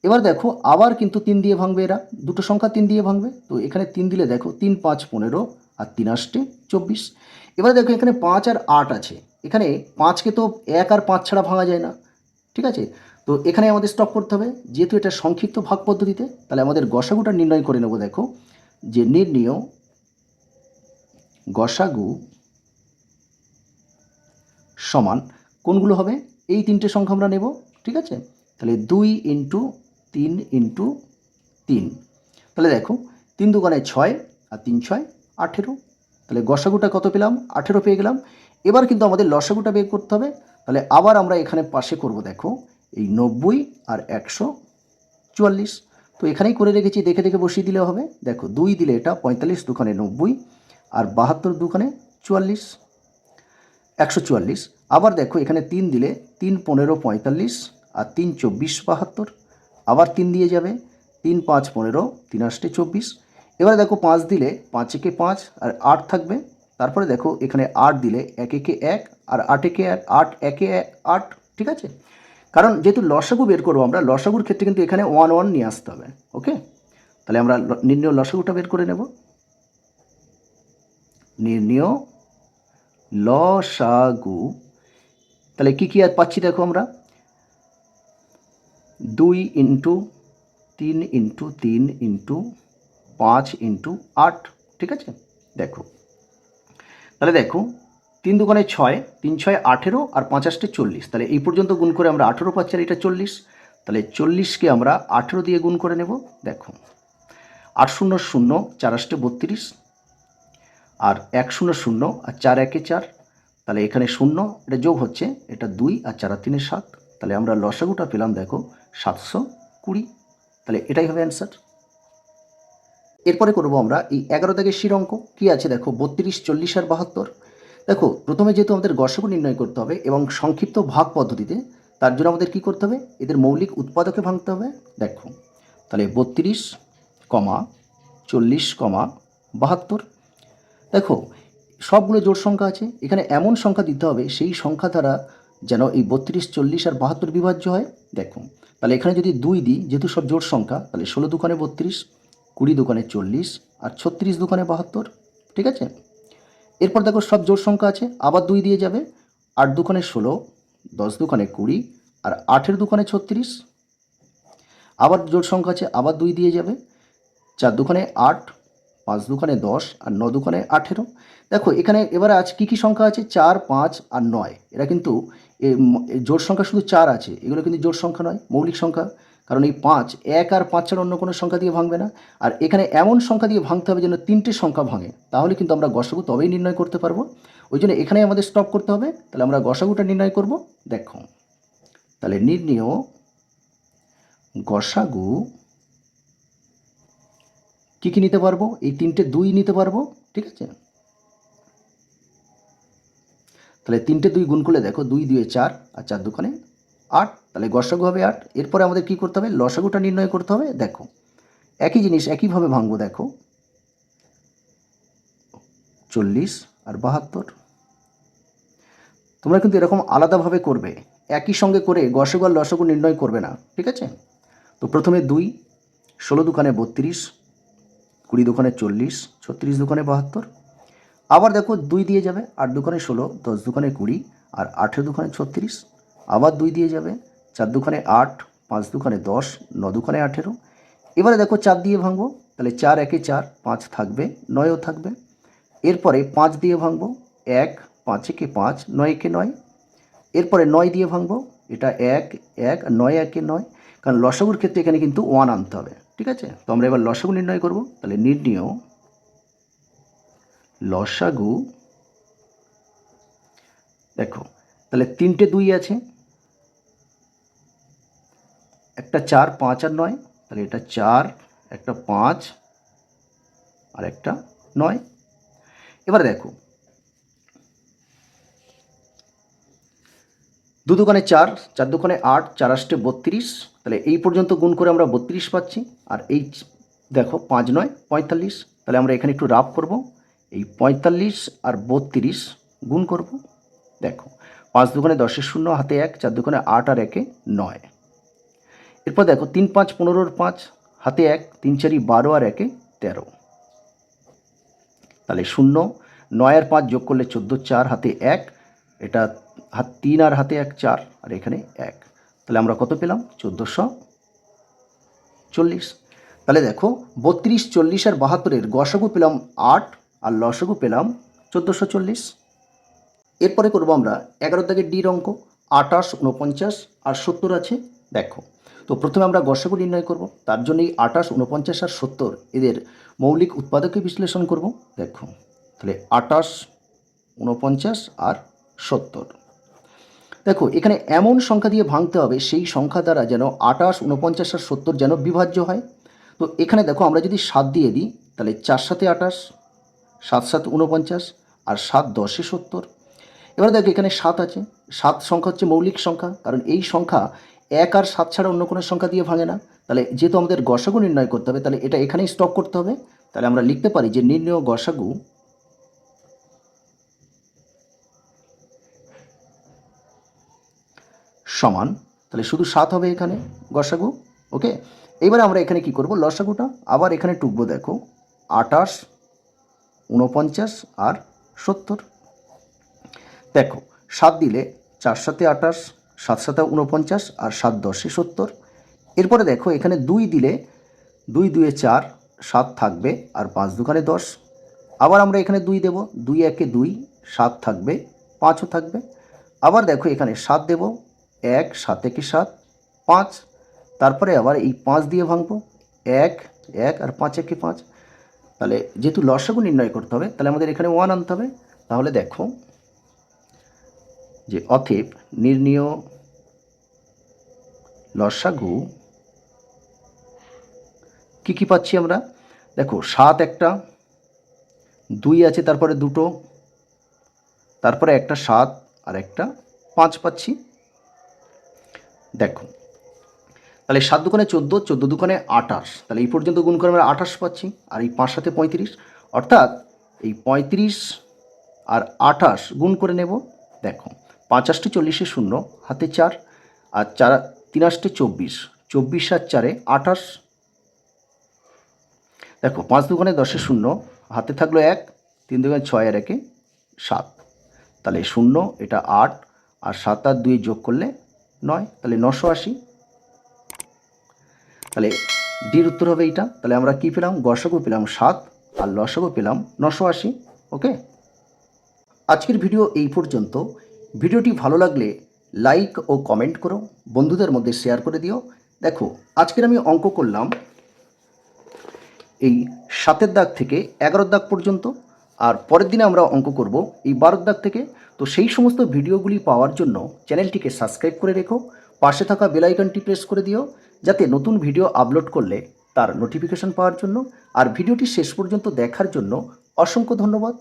এবার দেখো আবার কিন্তু 3 দিয়ে ভাঙবে, এরা দুটো সংখ্যা 3 দিয়ে ভাঙবে। তো এখানে 3 দিলে দেখো 3 5 15 আর 3 8 24। এবার দেখো এখানে 5 আর 8 আছে, এখানে 5কে তো 1 আর 5 ছাড়া ভাঙা যায় না। ঠিক আছে, তো এখানে আমাদের স্টপ করতে হবে, যেহেতু এটা সংক্ষিপ্ত ভাগ পদ্ধতিতে। তাহলে আমাদের গসাগুটা নির্ণয় করে নেব। দেখো যে নির্ণয় গসাগু সমান কোনগুলো হবে, এই তিনটে সংখ্যা আমরা নেব। ঠিক আছে, তাহলে 2 ইন্টু 3 ইন্টু 3। তাহলে দেখো 3 দুগুণে 6 আর 3 6 18। তাহলে গসাগুটা কত পেলাম, 18 পেয়ে গেলাম। এবার কিন্তু আমাদের লসাগুটা বের করতে হবে। তাহলে আবার আমরা এখানে পাশে করব, দেখো এই 90 আর 144। তো এখানেই করে রেখেছি, দেখে দেখে বসিয়ে দিলে হবে। দেখো 2 দিলে এটা 45 দুখানে 90 আর 72 দুখানে 44, 144। আবার দেখো এখানে 3 দিলে 3 15 45 আর 3 24 72। আবার 3 দিয়ে যাবে, 3 5 15, 3 8 24। এবারে দেখো 5 দিলে 5 একে 5 আর 8 থাকবে। তারপরে দেখো এখানে 8 দিলে 1 একে 1 আর 8 একে 1, 8 একে 8। ঠিক আছে, কারণ যেহেতু লসাগু বের করবো আমরা, লসাগুর ক্ষেত্রে কিন্তু এখানে 1 1 নিয়ে আসতে হবে। ওকে, তাহলে আমরা নির্ণয় লসাগুটা বের করে নেব। নির্ণয় লসাগু, তাহলে কী কী আর পাচ্ছি দেখো আমরা, 2 ইন্টু 3 ইন্টু 3 ইন্টু 5 ইন্টু 8। ঠিক আছে, দেখো তাহলে দেখো 3 দুগুণে 6, 3 6 18 আর 5 8 40। তাহলে এই পর্যন্ত গুণ করে আমরা 18 পাচ্ছি, আর এটা 40। তাহলে 40কে আমরা 18 দিয়ে গুণ করে নেব। দেখো 8 0 0, 4 8 32 আর 1 0 0 আর 4 1 4। তাহলে এখানে 0, এটা যোগ হচ্ছে, এটা 2 আর 4 3 7। তাহলে আমরা লসাগুটা পেলাম দেখো 720। তাহলে এটাই হবে অ্যান্সার। এরপরে করব আমরা এই 11 দাগের শির অঙ্ক। কী আছে দেখো 32 40 আর 72। দেখো প্রথমে যেহেতু আমাদের গসাগু নির্ণয় করতে হবে এবং সংক্ষিপ্ত ভাগ পদ্ধতিতে, তার জন্য আমাদের কী করতে হবে, এদের মৌলিক উৎপাদকে ভাঙতে হবে। দেখো তাহলে 32 40 72। দেখো সবগুলো জোড় সংখ্যা আছে, এখানে এমন সংখ্যা দিতে হবে সেই সংখ্যা দ্বারা যেন এই 32 40 আর 72 বিভাজ্য হয়। দেখো তাহলে এখানে যদি 2 দিই, যেহেতু সব জোড় সংখ্যা, তাহলে 16 দুগুণে 32, 20 দুগুণে 40 আর 36 দুগুণে 72। ঠিক আছে, এরপর দেখো সব জোড় সংখ্যা আছে, আবার 2 দিয়ে যাবে, 8 দুগুণে 16, 10 দুগুণে 20 আর 8 দুগুণে 36। আবার জোড় সংখ্যা আছে, আবার 2 দিয়ে যাবে, 4 দুগুণে 8, 5 দুগুণে 10 আর 9 দুগুণে 18। দেখো এখানে এবারে আছে কী কী সংখ্যা আছে, 4 5 আর 9। এরা কিন্তু জোড় সংখ্যা শুধু 4 আছে, এগুলো কিন্তু জোড় সংখ্যা নয়, মৌলিক সংখ্যা। কারণ এই 5 1 আর 5 ছাড়া অন্য কোনো সংখ্যা দিয়ে ভাঙবে না। আর এখানে এমন সংখ্যা দিয়ে ভাঙতে হবে যেন 3টে সংখ্যা ভাঙে, তাহলে কিন্তু আমরা গসাগু তবেই নির্ণয় করতে পারবো। ওই জন্য এখানে আমাদের স্টপ করতে হবে। তাহলে আমরা গসাগুটা নির্ণয় করব। দেখো তাহলে নির্ণয় গসাগু কী কী নিতে পারবো, এই 3টে 2 নিতে পারবো। ঠিক আছে, তাহলে 3টে 2 গুণ করলে দেখো 2 2 4 আর 4 দুগুণে 8। তাহলে গসাগু হবে 8। এরপরে আমাদের কী করতে হবে, লসাগুটা নির্ণয় করতে হবে। দেখো একই জিনিস একইভাবে ভাঙবো। দেখো 40 আর 72। তোমরা কিন্তু এরকম আলাদাভাবে করবে, একই সঙ্গে করে গসাগু আর লসাগু নির্ণয় করবে না। ঠিক আছে, তো প্রথমে 2, 16 দুগুণে 32, 20 দুগুণে 40, 36 দুগুণে 72। আবার দেখো 2 দিয়ে যাবে, 8 দুগুণে 16, 10 দুগুণে 20 আর 8 দুগুণে 36। আবার 2 দিয়ে যাবে, 4 দুগুণে 8, 5 দুগুণে 10, 9 দুগুণে 18। এবারে দেখো 4 দিয়ে ভাঙবো, তাহলে 4 1 4, 5 থাকবে, 9ও থাকবে। এরপরে 5 দিয়ে ভাঙবো, 1 5 1 5, 9 1 9। এরপরে 9 দিয়ে ভাঙবো, এটা 1 1 আর 9 1 9, কারণ লসাগুর ক্ষেত্রে এখানে কিন্তু 1 আনতে হবে। ঠিক আছে, তো আমরা এবার লসাগু নির্ণয় করব। তাহলে নির্ণয় লসাগু দেখো তাহলে 3টে 2 আছে, একটা 4, 5 আর 9, তাহলে এটা 4, একটা 5 আর একটা 9। এবারে দেখো 2 দুগুণে 4, 4 দুগুণে 8, 4 আষ্টে 32, তাহলে এই পর্যন্ত গুণ করে আমরা 32 পাচ্ছি। আর এই দেখো 5 9 45, তাহলে আমরা এখানে একটু রাফ করব, এই 45 আর 32 গুণ করব। দেখো 5 দুগুণে 10 শূন্য, হাতে 1, 4 দুগুণে 8 আর 1 9। এরপর দেখো 3 5 15 5, হাতে 1, 3 4 12 আর 1 13, তাহলে 0, 9 আর 5 যোগ করলে 14, 4 হাতে 1, এটা 3 আর হাতে 1 4 আর এখানে 1, তাহলে আমরা কত পেলাম 1440। তাহলে দেখো 32, 40 আর 72-এর গসাগু পেলাম 8 আর লসাগু পেলাম 1440। এরপরে করব আমরা 11 দাগের ডির অঙ্ক। 28, 49 আর 70 আছে। দেখো তো প্রথমে আমরা গসাগু নির্ণয় করব, তার জন্যই 28, 49 আর 70 এদের মৌলিক উৎপাদকে বিশ্লেষণ করব। দেখো তাহলে 28, 49 আর 70। দেখো এখানে এমন সংখ্যা দিয়ে ভাঙতে হবে সেই সংখ্যা দ্বারা যেন 28, 49 আর 70 যেন বিভাজ্য হয়। তো এখানে দেখো আমরা যদি 7 দিয়ে দিই, তাহলে 4 7 28, 7 7 49 আর 7 10 70। এবার দেখো এখানে 7 আছে, 7 সংখ্যা হচ্ছে মৌলিক সংখ্যা, কারণ এই সংখ্যা 1 আর 7 ছাড়া অন্য কোনো সংখ্যা দিয়ে ভাঙে না। তাহলে যেহেতু আমাদের গসাগু নির্ণয় করতে হবে, তাহলে এটা এখানেই স্টপ করতে হবে। তাহলে আমরা লিখতে পারি যে নির্ণয় গসাগু সমান, তাহলে শুধু 7 হবে এখানে গসাগু। ওকে, এবারে আমরা এখানে কি করব, লসাগুটা আবার এখানে টুকবো। দেখো 28, 49 আর 70। দেখো 7 দিলে 4 7 28, 7 7 49 আর 7 10 70। এরপরে দেখো এখানে 2 দিলে 2 2 4, 7 থাকবে আর 5 দুগুণে 10। আবার আমরা এখানে 2 দেব, 2 1 2, 7 থাকবে, 5ও থাকবে। আবার দেখো এখানে 7 দেব, 1 7 1 7 5। তারপরে আবার এই 5 দিয়ে ভাঙবো, 1 1 আর 5 1 5। তাহলে যেহেতু লসাগু নির্ণয় করতে হবে, তাহলে আমাদের এখানে 1 আনতে হবে। তাহলে দেখো যে অতএব নির্ণীয় লসাগু কী কী পাচ্ছি আমরা। দেখো 7 একটা, 2 আছে, তারপরে 2টো, তারপরে একটা 7 আর একটা 5 পাচ্ছি। দেখো তাহলে 7 দুগুণে 14, 14 দুগুণে 28, তাহলে এই পর্যন্ত গুণ করে আমরা 28 পাচ্ছি। আর এই 5 সাথে 35, অর্থাৎ এই 35 আর 28 গুণ করে নেব। দেখো 5 8 40 শূন্য, হাতে 4 আর 4 3 8 24, 24 আর 4 28। দেখো 5 দুগুণে 10 শূন্য, হাতে থাকলো 1, 3 দুগুণে 6 আর 1 7, তাহলে 0 এটা 8 আর 7 আর 2 যোগ করলে 9, তাহলে 980। তাহলে ডির উত্তর হবে এইটা। তাহলে আমরা কি পেলাম, গসাগু পেলাম 7 আর লসাগু পেলাম 980। ওকে, আজকের ভিডিও এই পর্যন্ত। ভিডিওটি ভালো লাগলে লাইক ও কমেন্ট করো, বন্ধুদের মধ্যে শেয়ার করে দিও। দেখো আজকের আমি অঙ্ক করলাম এই 7 দাগ থেকে 11 দাগ পর্যন্ত, আর পরের দিনে আমরা অঙ্ক করব এই 12 দাগ থেকে। তো সেই সমস্ত ভিডিওগুলি পাওয়ার জন্য চ্যানেলটিকে সাবস্ক্রাইব করে রেখো, পাশে থাকা বেল আইকনটি প্রেস করে দিও, যাতে নতুন ভিডিও আপলোড করলে তার নোটিফিকেশন পাওয়ার জন্য। আর ভিডিওটি শেষ পর্যন্ত দেখার জন্য অসংখ্য ধন্যবাদ।